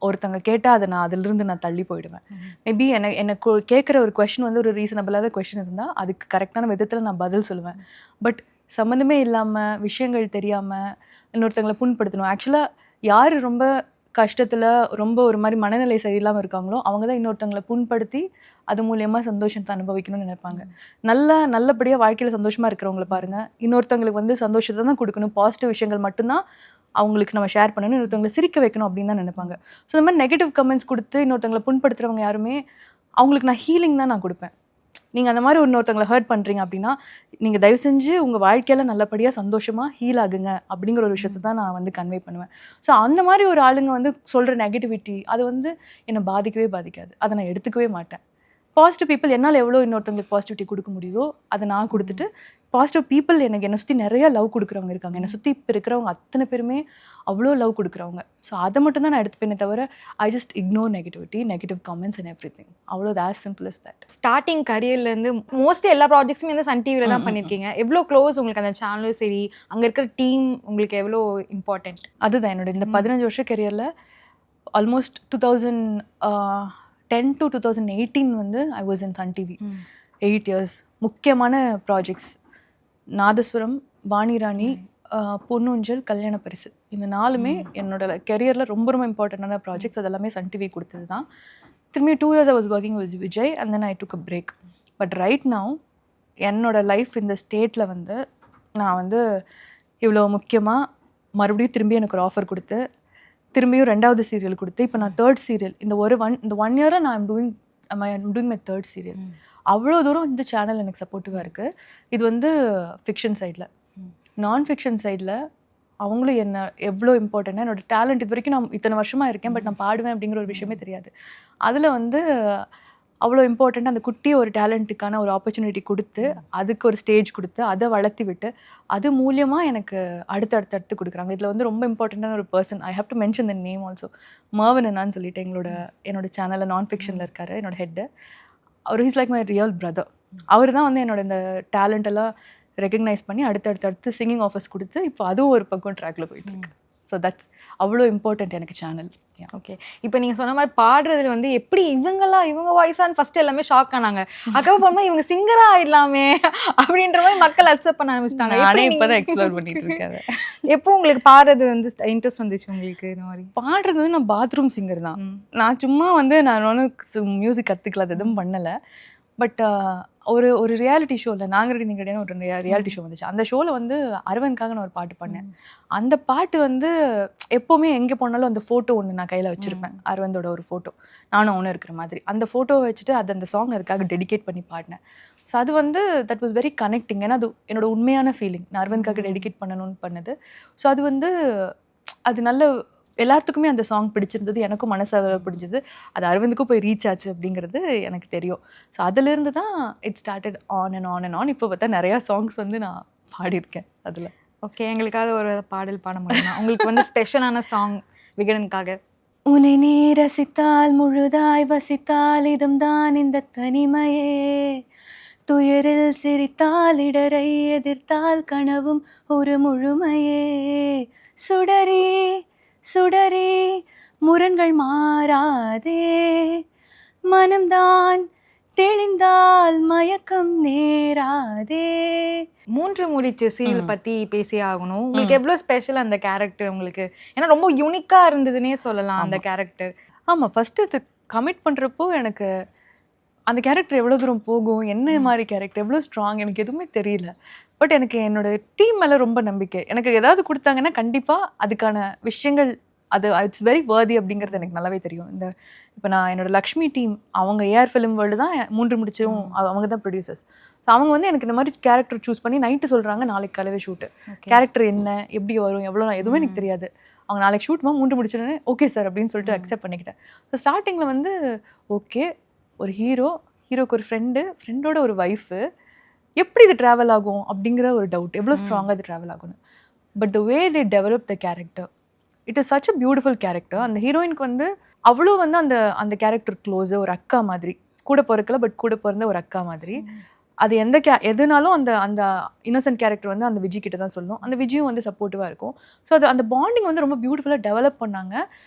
ஒருத்தங்க கேட்டால் அதை நான் அதிலிருந்து நான் தள்ளி போயிடுவேன். மேபி எனக்கு கேட்குற ஒரு கொஷின் வந்து ஒரு ரீசனபிளான கொஷின் இருந்தால் அதுக்கு கரெக்டான விதத்தில் நான் பதில் சொல்லுவேன். பட் சம்மந்தமே இல்லாமல் விஷயங்கள் தெரியாமல் இன்னொருத்தங்களை புண்படுத்தணும். ஆக்சுவலாக யார் ரொம்ப கஷ்டத்தில் ரொம்ப ஒரு மாதிரி மனநிலை சரியில்லாமல் இருக்காங்களோ அவங்க தான் இன்னொருத்தங்களை புண்படுத்தி அது மூலியமாக சந்தோஷத்தை அனுபவிக்கணும்னு நினைப்பாங்க. நல்லபடியாக வாழ்க்கையில் சந்தோஷமாக இருக்கிறவங்கள பாருங்கள், இன்னொருத்தங்களுக்கு வந்து சந்தோஷத்தை தான் கொடுக்கணும், பாசிட்டிவ் விஷயங்கள் மட்டும்தான் அவங்களுக்கு நம்ம ஷேர் பண்ணணும், இன்னொருத்தவங்களை சிரிக்க வைக்கணும் அப்படின்னு தான் நினைப்பாங்க. ஸோ இந்த மாதிரி நெகட்டிவ் கமெண்ட்ஸ் கொடுத்து இன்னொருத்தவங்களை புண்படுத்துகிறவங்க யாருமே அவங்களுக்கு நான் ஹீலிங் தான் நான் கொடுப்பேன். நீங்கள் அந்த மாதிரி இன்னொருத்தவங்களை ஹர்ட் பண்ணுறீங்க அப்படின்னா நீங்கள் தயவு செஞ்சு உங்கள் வாழ்க்கையில் நல்லபடியாக சந்தோஷமாக ஹீல் ஆகுங்க அப்படிங்கிற ஒரு விஷயத்தை தான் நான் வந்து கன்வே பண்ணுவேன். ஸோ அந்த மாதிரி ஒரு ஆளுங்க வந்து சொல்கிற நெகட்டிவிட்டி அது வந்து என்னை பாதிக்காது. அதை நான் எடுத்துக்கவே மாட்டேன். பாசிட்டிவ் பீப்புள் என்னால் எவ்வளோ இன்னொருத்தவங்களுக்கு பாசிட்டிவிட்டி கொடுக்க முடியுதோ அதை நான் கொடுத்துட்டு, பாசிட்டிவ் பீப்புள் என்னை சுற்றி நிறைய லவ் கொடுக்குறவங்க இருக்காங்க. என்னை சுற்றி இப்போ இருக்கிறவங்க அத்தனை பேருமே அவ்வளோ லவ் கொடுக்குறவங்க. ஸோ அதை மட்டும் தான் நான் எடுத்துப்பேனே தவிர I just ignore negativity, negative comments and everything. அவ்வளோ as simple as that. Starting கரியர்லேருந்து மோஸ்ட்லி எல்லா ப்ராஜெக்ட்ஸுமே வந்து சன் டிவியில் தான் பண்ணியிருக்கீங்க. எவ்வளோ க்ளோஸ் உங்களுக்கு அந்த சேனலும் சரி, அங்கே இருக்கிற டீம் உங்களுக்கு எவ்வளோ இம்பார்ட்டண்ட்? அதுதான் என்னோட இந்த 15 வருஷ கரியரில் ஆல்மோஸ்ட் 2010 to 2018 வந்து I was in Sun TV 8 years. முக்கியமான ப்ராஜெக்ட்ஸ் நாதஸ்வரம், வாணிராணி, பொன்னூஞ்சல், கல்யாண பரிசு, இந்த 4மே என்னோட கெரியரில் ரொம்ப இம்பார்ட்டண்டான ப்ராஜெக்ட்ஸ். அதெல்லாமே சன் டிவி கொடுத்தது தான். திரும்பி 2 years I was working with Vijay and then I took a break. But right now என்னோட லைஃப் இந்த ஸ்டேட்டில் வந்து நான் வந்து இவ்வளோ முக்கியமாக மறுபடியும் திரும்பி எனக்கு ஒரு ஆஃபர் கொடுத்து திரும்பியும் 2வது சீரியல் கொடுத்து இப்போ நான் 3rd சீரியல் இந்த ஒன் இயராக நான் I'm doing my 3rd serial. அவ்வளோ தூரம் இந்த சேனல் எனக்கு சப்போர்ட்டிவாக இருக்குது. இது வந்து ஃபிக்ஷன் சைடில். நான் ஃபிக்ஷன் சைடில் அவங்களும் என்ன எவ்வளோ இம்பார்ட்டன்ட்னா என்னோட டேலண்ட் இது வரைக்கும் நான் இத்தனை வருஷமாக இருக்கேன், பட் நான் பாடுவேன் அப்படிங்கிற ஒரு விஷயமே தெரியாது. அதில் வந்து அவ்வளோ இம்பார்ட்டண்ட்டாக அந்த குட்டி ஒரு டேலண்ட்டுக்கான ஒரு ஆப்பர்ச்சுனிட்டி கொடுத்து அதுக்கு ஒரு ஸ்டேஜ் கொடுத்து அதை வளர்த்தி விட்டு அது மூலியமாக எனக்கு அடுத்து கொடுக்குறாங்க. இதில் வந்து ரொம்ப இம்பார்ட்டண்ட்டான ஒரு person, I have to mention the name also, Marvan அண்ணான்னு சொல்லிட்டு என்னோட சேனலில் நான் ஃபிக்ஷனில் இருக்காரு, என்னோட ஹெட்டு. அவர் is like my real brother. அவர் தான் வந்து என்னோட இந்த டேலண்ட் எல்லாம் ரெகக்னைஸ் பண்ணி அடுத்து சிங்கிங் ஆஃபர்ஸ் கொடுத்து இப்போ அதுவும் ஒரு பக்கம் ட்ராக்கில் போயிட்டுருக்கு. ஸோ தட்ஸ் அவ்வளோ இம்பார்ட்டண்ட் எனக்கு சேனல். ஓகே, இப்போ நீங்கள் சொன்ன மாதிரி பாடுறதுல வந்து எப்படி இவங்க வாய்ஸான்னு ஃபர்ஸ்ட் எல்லாமே ஷாக் ஆனாங்க. அதுக்கப்புறம் போகும்போது இவங்க சிங்கராக ஆயிடலாமே அப்படின்ற மாதிரி மக்கள் அக்செப்ட் பண்ண ஆரம்பிச்சிட்டாங்க. நானே இப்போ தான் எக்ஸ்ப்ளோர் பண்ணிட்டு இருக்கேன். எப்போ உங்களுக்கு பாடுறது வந்து இன்ட்ரெஸ்ட் வந்துச்சு உங்களுக்கு? இந்த மாதிரி பாடுறது வந்து நான் பாத்ரூம் சிங்கர் தான். நான் சும்மா வந்து நான் ஒன்றும் மியூசிக் கற்றுக்கல, அது எதுவும் பண்ணலை. பட் ஒரு ரியாலிட்டி ஷோவில் நாங்கள் நீங்கள் ஒரு ரியாலிட்டி ஷோ வந்துச்சு. அந்த ஷோவில் வந்து அரவிந்த்காக நான் ஒரு பாட்டு பண்ணேன். அந்த பாட்டு வந்து எப்போவுமே எங்கே போனாலும் அந்த ஃபோட்டோ ஒன்று நான் கையில் வச்சுருப்பேன், அரவிந்தோட ஒரு ஃபோட்டோ, நானும் அவனும் இருக்கிற மாதிரி. அந்த ஃபோட்டோவை வச்சுட்டு அந்த சாங் அதுக்காக டெடிகேட் பண்ணி பாடினேன். ஸோ அது வந்து தட் வாஸ் வெரி கனெக்டிங். ஏன்னா அது என்னோட உண்மையான ஃபீலிங், நான் அரவிந்த்காக டெடிகேட் பண்ணணும்னு பண்ணது. ஸோ அது வந்து அது நல்ல எல்லாத்துக்குமே அந்த சாங் பிடிச்சிருந்தது, எனக்கும் மனசாக பிடிச்சது. அது அரவிந்துக்கும் போய் ரீச் ஆச்சு அப்படிங்கிறது எனக்கு தெரியும். ஸோ அதிலிருந்து தான் it started on and on and on. இப்போ பார்த்தா நிறையா சாங்ஸ் வந்து நான் பாடியிருக்கேன் அதில். ஓகே, எங்களுக்காக ஒரு பாடல் பாட முடியுமா? உங்களுக்கு வந்து ஸ்பெஷலான சாங் விகடனுக்காக. உன்னை நீ ரசித்தால் முழுதாய் வசித்தால் இதம் தான் இந்த தனிமையே, துயரில் சிரித்தால் இடரை எதிர்த்தால் கனவும் ஒரு முழுமையே, சுடரே முரண்கள் மாறாதே, மனம்தான் தெளிந்தால் மயக்கம் நேராதே. 3 முடிச்சு சீரியல் பத்தி பேசியே ஆகணும். உங்களுக்கு எவ்வளவு ஸ்பெஷல் அந்த கேரக்டர் உங்களுக்கு? ஏன்னா ரொம்ப யூனிக்கா இருந்ததுன்னே சொல்லலாம் அந்த கேரக்டர். ஆமாம், ஃபஸ்ட்டு இது கமிட் பண்ணுறப்போ எனக்கு அந்த கேரக்டர் எவ்வளோ தூரம் போகும், என்ன மாதிரி கேரக்டர், எவ்வளோ ஸ்ட்ராங், எனக்கு எதுவுமே தெரியல. பட் எனக்கு என்னோட டீம் மேலே ரொம்ப நம்பிக்கை. எனக்கு ஏதாவது கொடுத்தாங்கன்னா கண்டிப்பாக அதுக்கான விஷயங்கள் அது இட்ஸ் வெரி வர்தி அப்படிங்கிறது எனக்கு நல்லாவே தெரியும். இப்போ நான் என்னோட லக்ஷ்மி டீம், அவங்க ஏஆர் ஃபிலிம் வேர்ல்டு தான் 3 முடிச்சும் அவங்க தான் ப்ரொடியூசர்ஸ். ஸோ அவங்க வந்து எனக்கு இந்த மாதிரி கேரக்டர் சூஸ் பண்ணி நைட்டு சொல்கிறாங்க நாளைக்கு காலையில் ஷூட்டு, கேரக்டர் என்ன, எப்படி வரும், எவ்வளோ, எதுவுமே எனக்கு தெரியாது. அவங்க நாளைக்கு ஷூட்மா 3 முடிச்சிடனே ஓகே சார் அப்படின்னு சொல்லிட்டு அக்செப்ட் பண்ணிக்கிட்டேன். ஸோ ஸ்டார்டிங்கில் வந்து ஓகே, ஒரு ஹீரோக்கு ஒரு ஃப்ரெண்டோட ஒரு ஒய்ஃபு, எப்படி இது ட்ராவல் ஆகும் அப்படிங்கிற ஒரு டவுட், எவ்வளோ ஸ்ட்ராங்காக இது ட்ராவல் ஆகும்னு. But the way they develop the character, it is such a beautiful character. அந்த ஹீரோயினுக்கு வந்து அவ்வளோ வந்து அந்த கேரக்டர் க்ளோஸு, ஒரு அக்கா மாதிரி, கூட பிறக்கல பட் கூட பிறந்த ஒரு அக்கா மாதிரி. அது எதுனாலும் அந்த இன்னசென்ட் கேரக்டர் வந்து அந்த விஜய் கிட்ட தான் சொல்லணும். அந்த விஜயும் வந்து சப்போர்ட்டிவாக இருக்கும். ஸோ அந்த பாண்டிங் வந்து ரொம்ப பியூட்டிஃபுல்லாக டெவலப் பண்ணாங்க.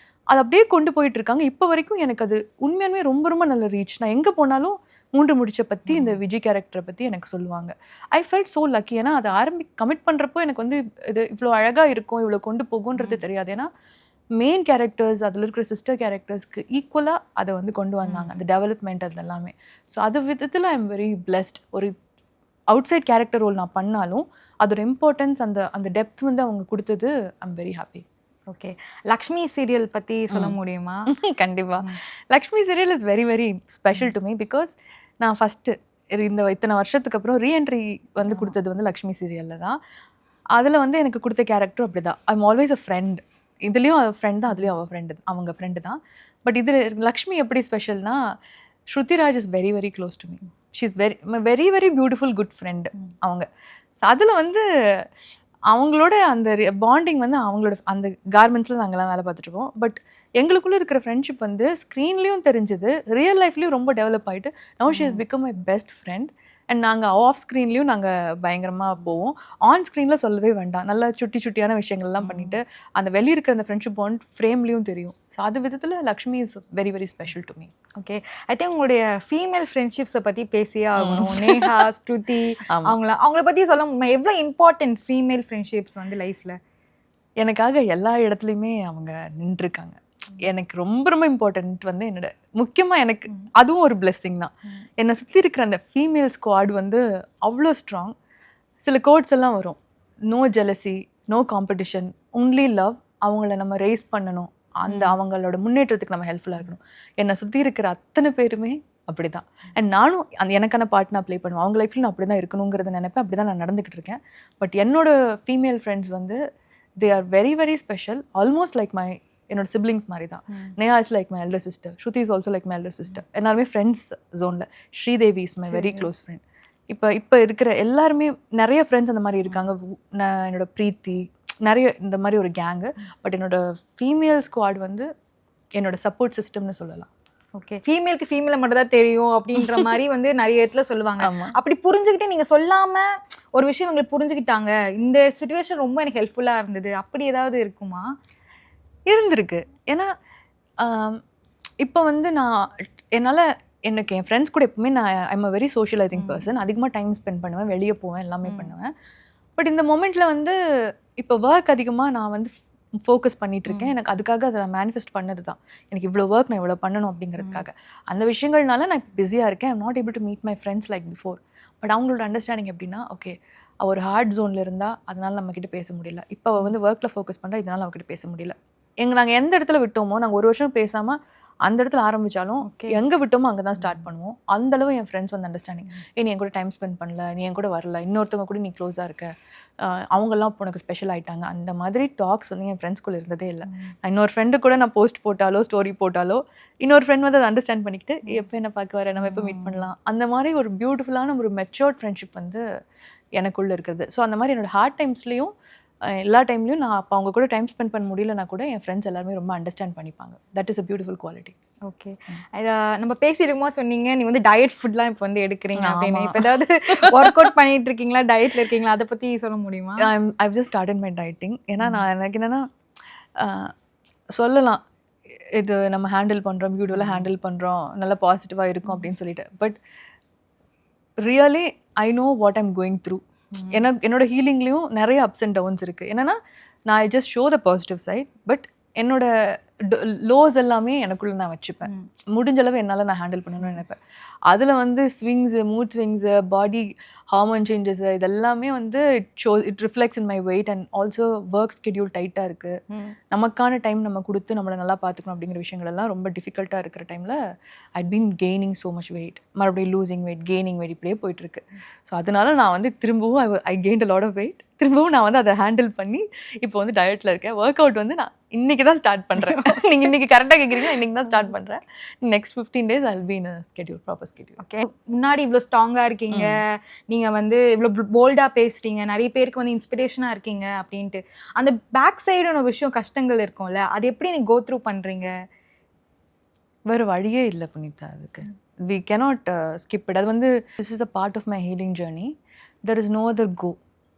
அது அப்படியே கொண்டு போயிட்டு இருக்காங்க. இப்போ வரைக்கும் எனக்கு அது உண்மையாலுமே ரொம்ப ரொம்ப நல்ல ரீச். நான் எங்கே போனாலும் 3 முடிச்ச பற்றி, இந்த விஜய் கேரக்டரை பற்றி எனக்கு சொல்லுவாங்க. I felt so lucky. ஏன்னா அதை கமிட் பண்ணுறப்போ எனக்கு வந்து இது இவ்வளோ அழகாக இருக்கும், இவ்வளோ கொண்டு போகுன்றது தெரியாது. ஏன்னா மெயின் கேரக்டர்ஸ், அதில் இருக்கிற சிஸ்டர் கேரக்டர்ஸ்க்கு ஈக்குவலாக அதை வந்து கொண்டு வந்தாங்க, அந்த டெவலப்மெண்ட் அது எல்லாமே. ஸோ அது விதத்தில் ஐ எம் வெரி பிளெஸ்ட். ஒரு அவுட் சைட் கேரக்டர் ரோல் நான் பண்ணாலும் அதோட இம்பார்ட்டன்ஸ், அந்த டெப்த் வந்து அவங்க கொடுத்தது I am very happy. Okay, Lakshmi serial பற்றி சொல்ல முடியுமா? கண்டிப்பாக. Lakshmi serial is very very special to me. Because நான் ஃபஸ்ட்டு இத்தனை வருஷத்துக்கு அப்புறம் ரீஎன்ட்ரி வந்து கொடுத்தது வந்து லக்ஷ்மி சீரியலில் தான். அதில் வந்து எனக்கு கொடுத்த கேரக்டர் அப்படி தான். I am always a friend. இதுலேயும் அவள் ஃப்ரெண்ட் தான், அதுலேயும் அவங்க ஃப்ரெண்டு தான். பட் இதில் லக்ஷ்மி எப்படி ஸ்பெஷல்னா, Shruthiraj is very very close to me. She is very very beautiful good friend அவங்க. ஸோ அதில் வந்து அவங்களோட அந்த பாண்டிங் வந்து அவங்களோட அந்த கார்மெண்ட்ஸில் நாங்கள்லாம் வேலை பார்த்துட்ருப்போம். பட் எங்களுக்குள்ளே இருக்கிற ஃப்ரெண்ட்ஷிப் வந்து ஸ்க்ரீன்லேயும் தெரிஞ்சது, ரியல் லைஃப்லேயும் ரொம்ப டெவலப் ஆகிட்டு now she has become my best friend. And நாங்கள் ஆஃப் ஸ்க்ரீன்லேயும் நாங்கள் பயங்கரமாக போவோம். ஆன் ஸ்க்ரீனில் சொல்லவே வேண்டாம், நல்லா சுட்டியான விஷயங்கள்லாம் பண்ணிவிட்டு அந்த வெளியே இருக்கிற அந்த ஃப்ரெண்ட்ஷிப் பாண்ட் ஃப்ரேம்லேயும் தெரியும். ஸோ அது விதத்தில் Lakshmi is very very special to me. Okay, I think உங்களுடைய ஃபீமேல் ஃப்ரெண்ட்ஷிப்ஸை பற்றி பேசியே ஆகணும். நேஹா, ஸ்ருதி, அவங்கள பற்றி சொல்ல முடியுமா? எவ்வளோ இம்பார்ட்டன்ட் ஃபீமேல் ஃப்ரெண்ட்ஷிப்ஸ் வந்து லைஃப்பில்? எனக்காக எல்லா இடத்துலையுமே அவங்க நின்றுருக்காங்க. எனக்கு ரொம்ப ரொம்ப இம்பார்ட்டன்ட் வந்து என்னோட முக்கியமாக எனக்கு அதுவும் ஒரு பிளெஸ்ஸிங் தான். என்னை சுற்றி இருக்கிற அந்த ஃபீமேல் ஸ்குவாட் வந்து அவ்வளோ ஸ்ட்ராங். சில கோட்ஸ் எல்லாம் வரும், no jealousy, no competition, only love. அவங்கள நம்ம ரேஸ் பண்ணணும், அவங்களோட முன்னேற்றத்துக்கு நம்ம ஹெல்ப்ஃபுல்லாக இருக்கணும். என்னை சுற்றி இருக்கிற அத்தனை பேருமே அப்படி தான். அண்ட் நானும் எனக்கான பார்ட் நான் ப்ளே பண்ணுவேன். அவங்க லைஃப்பில் நான் அப்படி தான் இருக்கணுங்கிறத நினைப்பேன். அப்படி தான் நான் நடந்துக்கிட்டு இருக்கேன். பட் என்னோட ஃபீமேல் ஃப்ரெண்ட்ஸ் வந்து they are very very special, almost like என்னோட சிப்ளிங்ஸ் மாதிரி தான். Neha is like my elder sister, Shruti is also like my elder sister. எல்லாருமே ஃப்ரெண்ட்ஸ் ஜோனில். Sridevi is my very close friend. இப்போ இருக்கிற எல்லாருமே நிறைய ஃப்ரெண்ட்ஸ் அந்த மாதிரி இருக்காங்க. நான் என்னோட பிரீத்தி, நிறைய இந்த மாதிரி ஒரு கேங்கு. பட் என்னோட ஃபீமேல் ஸ்குவாட் வந்து என்னோட சப்போர்ட் சிஸ்டம்னு சொல்லலாம். ஓகே, ஃபீமேலுக்கு ஃபீமேலை மட்டும் தான் தெரியும் அப்படின்ற மாதிரி வந்து நிறைய இடத்துல சொல்லுவாங்க. அப்படி புரிஞ்சுக்கிட்டே நீங்கள் சொல்லாமல் ஒரு விஷயம் எங்களுக்கு புரிஞ்சுக்கிட்டாங்க, இந்த சுச்சுவேஷன் ரொம்ப எனக்கு ஹெல்ப்ஃபுல்லாக இருந்தது, அப்படி ஏதாவது இருக்குமா? இருந்திருக்கு. ஏன்னா இப்போ வந்து எனக்கு என் ஃப்ரெண்ட்ஸ் கூட எப்பவுமே I'm a very socialising person. அதிகமாக டைம் ஸ்பெண்ட் பண்ணுவேன், வெளியே போவேன், எல்லாமே பண்ணுவேன். பட் இந்த மொமெண்ட்டில் வந்து இப்போ ஒர்க் அதிகமாக நான் வந்து ஃபோக்கஸ் பண்ணிகிட்ருக்கேன். எனக்கு அதுக்காக அதை நான் மேனிஃபெஸ்ட் பண்ணது தான். எனக்கு இவ்வளோ ஒர்க் நான் இவ்வளோ பண்ணணும் அப்படிங்கிறதுக்காக. அந்த விஷயங்கள்னால நான் இப்போ பிஸியாக இருக்கேன். I'm not able to meet my friends like before. But அவங்களோட அண்டர்ஸ்டாண்டிங் எப்படின்னா, ஓகே ஒரு ஹார்ட் ஜோனில் இருந்தால் அதனால் நம்மக்கிட்ட பேச முடியல, இப்போ அவள் வந்து ஒர்க்கில் ஃபோக்கஸ் பண்ணுறா, இதனால் அவகிட்ட பேச முடியல. நாங்கள் எந்த இடத்துல விட்டோமோ, நாங்கள் ஒரு வருஷம் பேசாமல் அந்த இடத்துல ஆரம்பித்தாலும் எங்கே விட்டோமோ அங்கே தான் ஸ்டார்ட் பண்ணுவோம். அந்தளவு என் ஃப்ரெண்ட்ஸ் வந்து அண்டர்ஸ்டாண்டிங். நீ என் கூட டைம் ஸ்பெண்ட் பண்ணல, நீ என் கூட வரல, இன்னொருத்தவங்க கூட நீ க்ளோஸாக இருக்க, அவங்கெல்லாம் உனக்கு ஸ்பெஷல் ஆகிட்டாங்க. அந்த மாதிரி டாக்ஸ் வந்து என் ஃப்ரெண்ட்ஸ்குள்ளே இருந்ததே இல்லை. இன்னொரு ஃப்ரெண்டு கூட நான் போஸ்ட் போட்டாலோ ஸ்டோரி போட்டாலோ இன்னொரு ஃப்ரெண்ட் வந்து அதை அண்டர்ஸ்டாண்ட் பண்ணிக்கிட்டு எப்போ என்ன பார்க்க வர, நம்ம எப்போ மீட் பண்ணலாம், அந்த மாதிரி ஒரு பியூட்டிஃபுல்லான ஒரு மெச்சோர்ட் ஃப்ரெண்ட்ஷிப் வந்து எனக்குள்ளே இருக்கிறது. ஸோ அந்த மாதிரி என்னோடய ஹார்ட் டைம்ஸ்லேயும் எல்லா டைம்லையும் நான் அப்போ அவங்க கூட டைம் ஸ்பெண்ட் பண்ண முடியலனா கூட என் ஃப்ரெண்ட்ஸ் எல்லாருமே ரொம்ப அண்டர்ஸ்டாண்ட் பண்ணிப்பாங்க. That is a beautiful quality. Okay, நம்ம பேசியிருக்கோம் சொன்னீங்க, நீ வந்து டயட் ஃபுட்லாம் இப்போ வந்து எடுக்கிறீங்க அப்படின்னு. இப்போ ஏதாவது ஒர்க் அவுட் பண்ணிட்டு இருக்கீங்களா, டயட்டில் இருக்கீங்களா, அதை பற்றி சொல்ல முடியுமா? I've just started my dieting. ஏன்னா நான் எனக்கு என்னென்னா சொல்லலாம், இது நம்ம ஹேண்டில் பண்ணுறோம், வீடியோவில் ஹேண்டில் பண்ணுறோம், நல்லா பாசிட்டிவாக இருக்கும் அப்படின்னு சொல்லிட்டு. But really I know what I'm going through. என்னோட ஹீலிங்லேயும் நிறைய அப்ஸ் அண்ட் டவுன்ஸ் இருக்குது. என்னென்னா நான் I just show the positive side, but என்னோட லோஸ் எல்லாமே எனக்குள்ளே நான் வச்சுப்பேன். முடிஞ்ச அளவு என்னால் நான் ஹேண்டில் பண்ணணும்னு நினைப்பேன். அதில் வந்து ஸ்விங்ஸு, மூட் ஸ்விங்ஸு, பாடி ஹார்மோன் சேஞ்சஸு இதெல்லாமே வந்து it reflects in my wait and also work schedule டைட்டாக இருக்குது. நமக்கான டைம் நம்ம கொடுத்து நம்மளை நல்லா பார்த்துக்கணும் அப்படிங்கிற விஷயங்கள் எல்லாம் ரொம்ப டிஃபிகல்ட்டாக இருக்கிற டைமில் I been gaining so much weight, மறுபடியும் லூசிங் வெயிட், கெய்னிங் வெயிட், இப்படியே போயிட்டுருக்கு. ஸோ அதனால நான் வந்து திரும்பவும் I gained a lot of weight. திரும்பவும் நான் வந்து அதை ஹேண்டில் பண்ணி இப்போ வந்து டயட்டில் இருக்கேன். ஒர்க் அவுட் வந்து நான் இன்றைக்கி தான் ஸ்டார்ட் பண்ணுறேன். நீங்கள் இன்றைக்கி கரெக்டாக கேட்குறீங்கன்னா இன்றைக்கி தான் ஸ்டார்ட் பண்ணுறேன். Next 15 days I'll be in a schedule, proper schedule. Okay, முன்னாடி இவ்வளோ ஸ்ட்ராங்காக இருக்கீங்க, நீங்கள் வந்து இவ்வளோ போல்டாக பேசுகிறீங்க, நிறைய பேருக்கு வந்து இன்ஸ்பிரேஷனாக இருக்கீங்க அப்படின்ட்டு. அந்த பேக் சைடுன்னு விஷயம் கஷ்டங்கள் இருக்கும்ல, அது எப்படி நீங்கள் கோ த்ரூ பண்ணுறீங்க? வேறு வழியே இல்லை புனிதா, அதுக்கு we cannot skip it. அது வந்து this is a part of my healing journey. There is no other go.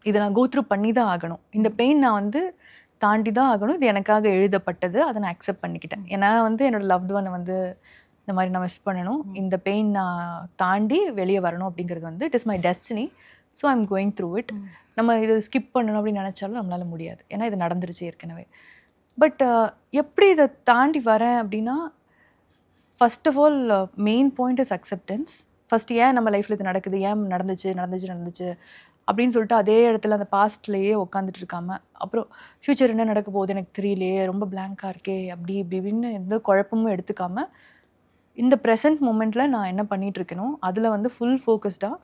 இதை நான் கோ த்ரூ பண்ணி தான் ஆகணும். இந்த பெயின் நான் வந்து தாண்டி தான் ஆகணும். இது எனக்காக எழுதப்பட்டது, அதை நான் அக்செப்ட் பண்ணிக்கிட்டேன். ஏன்னா வந்து என்னோடய லவ்ட் ஒன்னை வந்து இந்த மாதிரி நான் மிஸ் பண்ணணும், இந்த பெயின் நான் தாண்டி வெளியே வரணும் அப்படிங்கிறது வந்து it is my destiny. So I am going through it. நம்ம இதை ஸ்கிப் பண்ணணும் அப்படின்னு நினச்சாலும் நம்மளால் முடியாது, ஏன்னா இது நடந்துருச்சு ஏற்கனவே. பட் எப்படி இதை தாண்டி வரேன் அப்படின்னா, first of all main point is acceptance. First ஏன் நம்ம லைஃப்பில் இது நடக்குது, ஏன் நடந்துச்சு அப்படின்னு சொல்லிட்டு அதே இடத்துல அந்த பாஸ்ட்லேயே உட்காந்துட்டு இருக்காமல், அப்புறம் ஃப்யூச்சர் என்ன நடக்க போகுது எனக்கு தெரியலையே, ரொம்ப பிளாங்காக இருக்கே, அப்படி இப்படின்னு எந்த குழப்பமும் எடுத்துக்காமல் இந்த ப்ரெசன்ட் மூமெண்ட்டில் நான் என்ன பண்ணிகிட்டு இருக்கணும் அதில் வந்து ஃபுல் ஃபோக்கஸ்டாக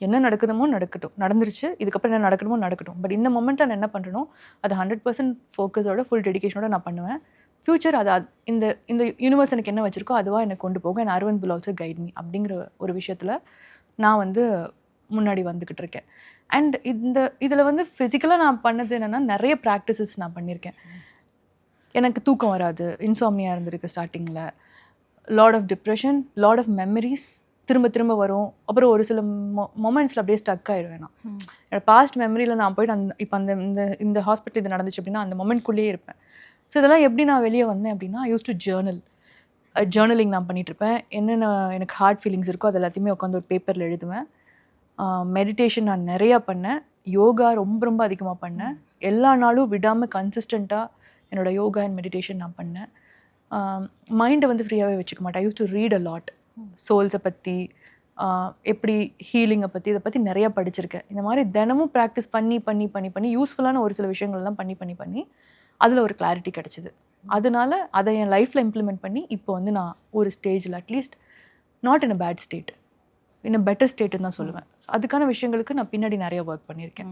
என்ன நடக்குதுமோ நடந்துருச்சு, இதுக்கப்புறம் என்ன நடக்கணுமோ நடக்கட்டும். பட் இந்த மொமெண்ட்டில் நான் என்ன பண்ணுறனோ அது 100% ஃபோக்கஸோட ஃபுல் டெடிகேஷனோட நான் பண்ணுவேன். ஃப்யூச்சர் அது இந்த இந்த யூனிவர்ஸ் எனக்கு என்ன வச்சுருக்கோ அதுவாக எனக்கு கொண்டு போகும். And Aravind will also guide me அப்படிங்கிற ஒரு விஷயத்தில் நான் வந்து முன்னாடி வந்துக்கிட்டு இருக்கேன். அண்ட் இதில் வந்து ஃபிசிக்கலாக நான் பண்ணது என்னென்னா, நிறைய ப்ராக்டிசஸ் நான் பண்ணியிருக்கேன். எனக்கு தூக்கம் வராது, இன்சாம்னியா இருந்திருக்கு ஸ்டார்டிங்கில், lot of depression, lot of memories திரும்ப வரும். அப்புறம் ஒரு சில மொமெண்ட்ஸில் அப்படியே ஸ்டக் ஆகிடுவேன். நான் என்னோட பாஸ்ட் மெமரியில் நான் போய்ட்டு இப்போ இந்த ஹாஸ்பிட்டல் இது நடந்துச்சு அப்படின்னா அந்த மொமெண்ட்குள்ளேயே இருப்பேன். ஸோ இதெல்லாம் எப்படி நான் வெளியே வந்தேன் அப்படின்னா, ஐ யூஸ் டு ஜேர்னலிங் நான் பண்ணிகிட்ருப்பேன். என்னென்ன எனக்கு ஹார்ட் ஃபீலிங்ஸ் இருக்கோ அது எல்லாத்தையுமே உட்காந்து ஒரு பேப்பரில் எழுதுவேன். மெடிடேஷன் நான் நிறையா பண்ணேன். யோகா ரொம்ப அதிகமாக பண்ணேன். எல்லா நாளும் விடாமல் கன்சிஸ்டண்ட்டாக என்னோடய யோகா அண்ட் மெடிடேஷன் நான் பண்ணேன். மைண்டை வந்து ஃப்ரீயாகவே வச்சுக்க மாட்டேன். I used to read a lot. சோல்ஸை பற்றி, எப்படி ஹீலிங்கை பற்றி, இதை பற்றி நிறையா படிச்சிருக்கேன். இந்த மாதிரி தினமும் ப்ராக்டிஸ் பண்ணி யூஸ்ஃபுல்லான ஒரு சில விஷயங்கள்லாம் பண்ணி அதில் ஒரு கிளாரிட்டி கிடச்சிது. அதனால அதை என் லைஃப்பில் இம்ப்ளிமெண்ட் பண்ணி இப்போ வந்து நான் ஒரு ஸ்டேஜில் at least not in a bad state, in a better ஸ்டேட்டுன்னு தான் சொல்லுவேன். அதுக்கான விஷயங்களுக்கு நான் பின்னாடி நிறைய ஒர்க் பண்ணியிருக்கேன்.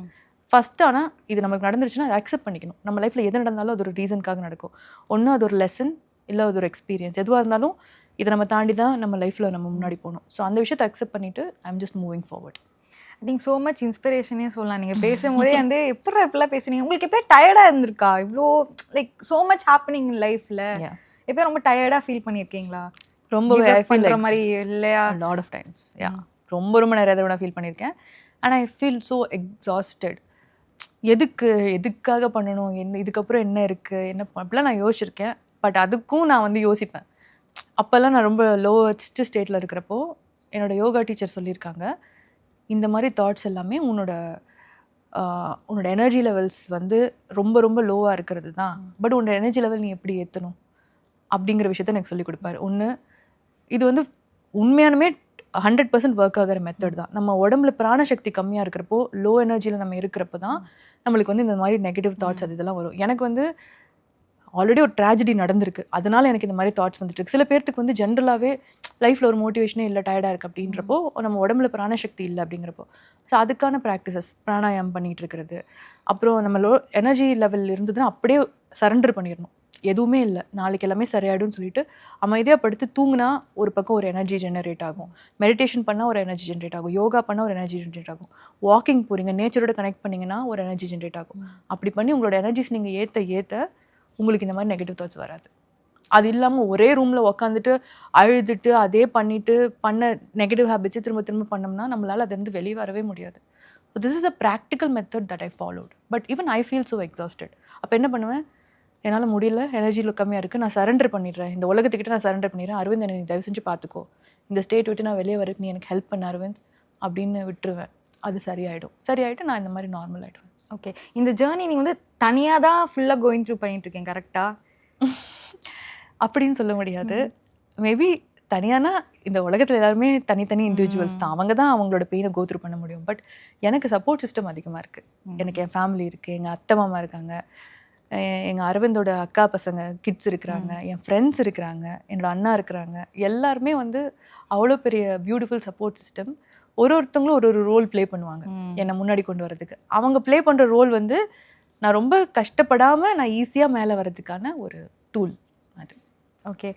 ஃபஸ்ட்டு ஆனால் இது நமக்கு நடந்துருச்சுன்னா அதை அக்செப்ட் பண்ணிக்கணும். நம்ம லைஃப்பில் எது நடந்தாலும் அது ஒரு ரீசனுக்காக நடக்கும். ஒன்று அது ஒரு லெசன், இல்லை அது ஒரு எக்ஸ்பீரியன்ஸ். எதுவாக இருந்தாலும் இதை நம்ம தாண்டி தான் நம்ம லைஃப்பில் நம்ம முன்னாடி போகணும். ஸோ அந்த விஷயத்தை அக்செப்ட் பண்ணிவிட்டு I am just moving forward. I think so much இன்ஸ்பிரேஷனே சொல்லலாம். நீங்கள் பேசும்போதே வந்து எப்படிலாம் பேசுனீங்க, உங்களுக்கு எப்போ டயர்டாக இருந்திருக்கா? இவ்வளோ like so much happening in லைஃப்பில் எப்போ ரொம்ப டயர்டாக ஃபீல் பண்ணியிருக்கீங்களா? ரொம்ப பண்ணுற மாதிரி இல்லையா? Lot of times. ரொம்ப நிறைய தடவை ஃபீல் பண்ணியிருக்கேன். And I feel so exhausted. எதுக்காக பண்ணணும், இதுக்கப்புறம் என்ன இருக்குது, என்ன அப்படிலாம் நான் யோசிச்சிருக்கேன். பட் அதுக்கும் நான் வந்து யோசிப்பேன். அப்போல்லாம் நான் ரொம்ப லோவஸ்ட் ஸ்டேட்டில் இருக்கிறப்போ என்னோடய யோகா டீச்சர் சொல்லியிருக்காங்க, இந்த மாதிரி தாட்ஸ் எல்லாமே உன்னோட எனர்ஜி லெவல்ஸ் வந்து ரொம்ப லோவாக இருக்கிறது தான். பட் உன்னோட எனர்ஜி லெவல் நீ எப்படி ஏற்றணும் அப்படிங்கிற விஷயத்த எனக்கு சொல்லிக் கொடுப்பாரு. ஒன்று, இது வந்து உண்மையானுமே 100% ஒர்க் ஆகிற மெத்தட் தான். நம்ம உடம்புல பிராணசக்தி கம்மியாக இருக்கிறப்போ, லோ எனர்ஜியில் நம்ம இருக்கிறப்ப தான் நம்மளுக்கு வந்து இந்த மாதிரி நெகட்டிவ் தாட்ஸ் இதெல்லாம் வரும். எனக்கு வந்து ஆல்ரெடி ஒரு ட்ராஜடி நடந்திருக்கு, அதனால எனக்கு இந்த மாதிரி தாட்ஸ் வந்துட்டு. சில பேர்த்துக்கு வந்து ஜென்ரலாகவே லைஃப்பில் ஒரு மோட்டிவேஷனே இல்லை, டயர்டாக இருக்குது அப்படின்றப்போ, நம்ம உடம்புல பிராணசக்தி இல்லை அப்படிங்கிறப்போ, ஸோ அதுக்கான ப்ராக்டிசஸ் பிராணாயாமம் பண்ணிகிட்டு இருக்கிறது. அப்புறம் நம்ம லோ எனர்ஜி லெவல் இருந்ததுன்னா அப்படியே சரண்டர் பண்ணிடணும். எதுவுமே இல்லை, நாளைக்கு எல்லாமே சரியாயிடும்னு சொல்லிட்டு அமைதியாக படுத்து தூங்கினா ஒரு பக்கம் ஒரு எனர்ஜி ஜெனரேட் ஆகும். மெடிடேஷன் பண்ணால் ஒரு எனர்ஜி ஜென்ரேட் ஆகும். யோகா பண்ணால் ஒரு எனர்ஜி ஜென்ரேட் ஆகும். வாக்கிங் போகிறீங்க, நேச்சரோட கனெக்ட் பண்ணிங்கன்னா ஒரு எனர்ஜி ஜென்ரேட் ஆகும். அப்படி பண்ணி உங்களோட எனர்ஜிஸ் நீங்கள் ஏற்ற உங்களுக்கு இந்த மாதிரி நெகட்டிவ் தாட்ஸ் வராது. அது இல்லாமல் ஒரே ரூமில் உக்காந்துட்டு அழுதுட்டு அதே பண்ண நெகட்டிவ் ஹேபிட்ஸை திரும்ப பண்ணோம்னா நம்மளால் அதுலேருந்து வெளியே வரவே முடியாது. So this is a practical method that I followed. But even I feel so exhausted. அப்போ என்ன பண்ணுவேன், என்னால் முடியல, எனர்ஜி கம்மியாக இருக்குது, நான் சரண்டர் பண்ணிடுறேன், இந்த உலகத்துக்கிட்ட நான் சரண்டர் பண்ணிடுறேன், அரவிந்த் என்னை நீ தயவு செஞ்சு பார்த்துக்கோ, இந்த ஸ்டேட் விட்டு நான் வெளியே வரக்கு நீ எனக்கு ஹெல்ப் பண்ண அரவிந்த் அப்படின்னு விட்டுருவேன். அது சரியாயிட்டு நான் இந்த மாதிரி நார்மல் ஆகிடுவேன். ஓகே, இந்த ஜேர்னி நீங்கள் வந்து தனியாக தான் ஃபுல்லாக கோயிங் த்ரூ பண்ணிட்டு இருக்கீங்க கரெக்டாக? அப்படின்னு சொல்ல முடியாது. மேபி தனியானா இந்த உலகத்தில் எல்லாருமே தனித்தனி இண்டிவிஜுவல்ஸ் தான், அவங்க தான் அவங்களோட பெயினை கோ த்ரூ பண்ண முடியும். பட் எனக்கு சப்போர்ட் சிஸ்டம் அதிகமாக இருக்குது. எனக்கு என் ஃபேமிலி இருக்குது, எங்கள் அத்தை மாமா இருக்காங்க, எங்கள் அரவிந்தோட அக்கா பசங்க கிட்ஸ் இருக்கிறாங்க, என் ஃப்ரெண்ட்ஸ் இருக்கிறாங்க, என்னோட அண்ணா இருக்கிறாங்க. எல்லாருமே வந்து அவ்வளோ பெரிய பியூட்டிஃபுல் சப்போர்ட் சிஸ்டம். ஒருத்தவங்களும் ஒரு ரோல் ப்ளே பண்ணுவாங்க என்னை முன்னாடி கொண்டு வரதுக்கு. அவங்க ப்ளே பண்ணுற ரோல் வந்து நான் ரொம்ப கஷ்டப்படாமல் நான் ஈஸியாக மேலே வர்றதுக்கான ஒரு டூல் அது. ஓகே,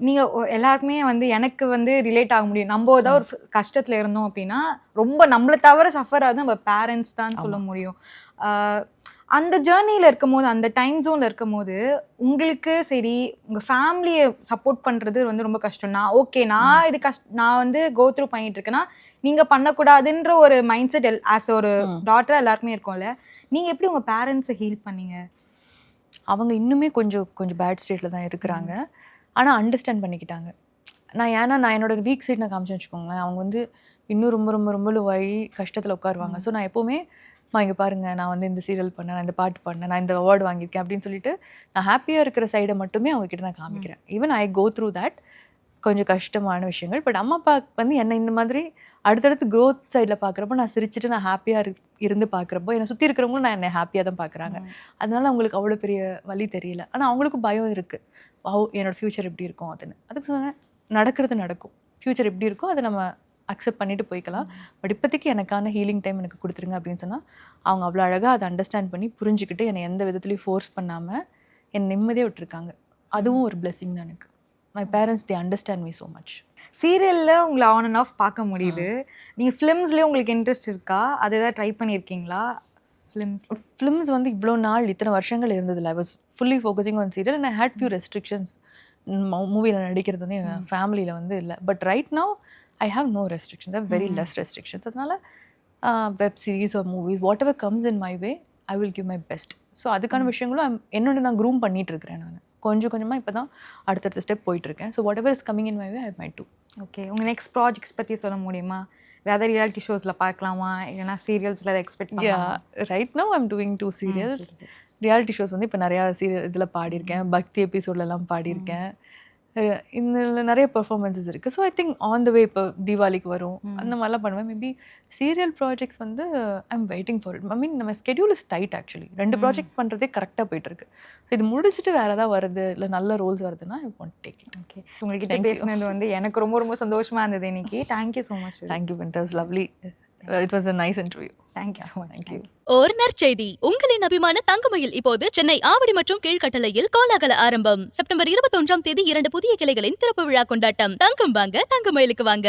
நீங்கள் எல்லாருக்குமே வந்து எனக்கு வந்து ரிலேட் ஆக முடியும். நம்ம ஏதாவது ஒரு கஷ்டத்தில் இருந்தோம் அப்படின்னா ரொம்ப நம்மளை தவிர சஃபர் ஆகுது நம்ம பேரண்ட்ஸ் தான் சொல்ல முடியும். அந்த ஜேர்னியில் இருக்கும் போது, அந்த டைம் ஜோனில் இருக்கும் போது உங்களுக்கு சரி உங்கள் ஃபேமிலியை சப்போர்ட் பண்ணுறது வந்து ரொம்ப கஷ்டம். நான் வந்து கோ த்ரூ பண்ணிட்டு இருக்கேன்னா நீங்கள் பண்ணக்கூடாதுன்ற ஒரு மைண்ட் செட் ஆஸ் ஒரு டாட்டராக எல்லாருக்குமே இருக்கும்ல. நீங்கள் எப்படி உங்கள் பேரண்ட்ஸை ஹீல் பண்ணீங்க? அவங்க இன்னுமே கொஞ்சம் பேட் ஸ்டேட்டில் தான் இருக்கிறாங்க. ஆனால் அண்டர்ஸ்டாண்ட் பண்ணிக்கிட்டாங்க. நான் என்னோட வீக் சைட் நான் காமிச்சேன்னு வச்சுக்கோங்களேன், அவங்க வந்து இன்னும் ரொம்ப ரொம்ப ரொம்ப லோவாகி கஷ்டத்தில் உட்காருவாங்க. ஸோ நான் எப்போவுமே இங்கே பாருங்கள், நான் வந்து இந்த சீரியல் பண்ணேன், நான் இந்த பாட்டு பண்ணேன், நான் இந்த அவார்டு வாங்கியிருக்கேன் அப்படின்னு சொல்லிட்டு நான் ஹாப்பியாக இருக்கிற சைடை மட்டுமே அவங்ககிட்ட நான் காமிக்கிறேன். Even I go through that கொஞ்சம் கஷ்டமான விஷயங்கள். பட் அம்மா அப்பா வந்து என்னை இந்த மாதிரி அடுத்தடுத்து க்ரோத் சைடில் பார்க்குறப்போ நான் சிரிச்சுட்டு நான் ஹாப்பியாக இருந்து பார்க்குறப்போ என்னை சுற்றி இருக்கிறவங்களும் என்னை ஹாப்பியாக தான் பார்க்குறாங்க. அதனால அவங்களுக்கு அவ்வளோ பெரிய வலி தெரியல. ஆனால் அவங்களுக்கும் பயம் இருக்குது, என்னோடய ஃப்யூச்சர் எப்படி இருக்கும் அதுக்கு சொன்னேன், நடக்கிறது நடக்கும், ஃப்யூச்சர் எப்படி இருக்கோ அதை நம்ம அக்செப்ட் பண்ணிட்டு போய்க்கலாம். பட் இப்போதைக்கு எனக்கான ஹீலிங் டைம் எனக்கு கொடுத்துருங்க அப்படின்னு சொன்னால் அவங்க அவ்வளோ அழகாக அதை அண்டர்ஸ்டாண்ட் பண்ணி புரிஞ்சுக்கிட்டு என்னை எந்த விதத்துலையும் ஃபோர்ஸ் பண்ணாமல் என்னை நிம்மதியாக விட்டுருக்காங்க. அதுவும் ஒரு பிளெஸிங் தான் எனக்கு. My parents they understand me so much. சீரியலில் உங்களை ஆன் அண்ட் ஆஃப் பார்க்க முடியுது. நீங்கள் ஃபிலிம்ஸ்லேயே உங்களுக்கு இன்ட்ரெஸ்ட் இருக்கா? அது எதாவது ட்ரை பண்ணியிருக்கீங்களா? ஃபிலிம்ஸ் வந்து இவ்வளோ நாள் இத்தனை வருஷங்கள் இருந்ததில்ல. I was fully focusing on serial and I had few restrictions. மூவியில் நடிக்கிறது வந்து என் ஃபேமிலியில் வந்து இல்லை. But right now I have no restrictions. I have very less restrictions. அதனால web series or movies whatever comes in my way I will give my best. So அதுக்கான விஷயங்களும் என்னோட நான் க்ரூம் பண்ணிட்டு இருக்கிறேன். நான் கொஞ்சமாக இப்போ தான் அடுத்தடுத்த ஸ்டெப் போயிட்டுருக்கேன். So what ever is coming in my way I might two. Okay, உங்கள் நெக்ஸ்ட் ப்ராஜெக்ட்ஸ் பற்றி சொல்ல முடியுமா? வேறு ரியாலிட்டி ஷோஸில் பார்க்கலாமா, இல்லைனா சீரியல்ஸில் அதை எக்ஸ்பெக்ட் பண்ணலாமா? Right now I am doing 2 serials. Reality shows வந்து இப்போ நிறையா இதில் பாடியிருக்கேன், பக்தி எபிசோட்லலாம் பாடியிருக்கேன். இதில் நிறைய பெர்ஃபார்மன்ஸஸ் இருக்குது. So I think on the way இப்போ தீபாவளிக்கு வரும் அந்த மாதிரிலாம் பண்ணுவேன். மேபி சீரியல் ப்ராஜெக்ட்ஸ் வந்து I am waiting for it. I mean நம்ம schedule is tight actually. 2 project பண்ணுறதே கரெக்டாக போயிட்டுருக்கு. இது முடிச்சுட்டு வேறு ஏதாவது வருது இல்லை நல்ல ரோல்ஸ் வருதுன்னா I want take it. Okay, உங்கள்கிட்ட பேசினது வந்து எனக்கு ரொம்ப ரொம்ப சந்தோஷமாக இருந்தது இன்னைக்கு. Thank you so much. Thank you, it was lovely. It was a nice interview. Thank you so much. Thank you. ஒரு நற்செய்தி, உங்களின் அபிமான தங்கமயில் இப்போது சென்னை ஆவடி மற்றும் கீழ்கட்டளையில் கோலாகல ஆரம்பம். செப்டம்பர் 21ஆம் தேதி 2 புதிய கிளைகளின் திறப்பு விழா கொண்டாட்டம். தங்கம் வாங்க, தங்கமயிலுக்கு வாங்க.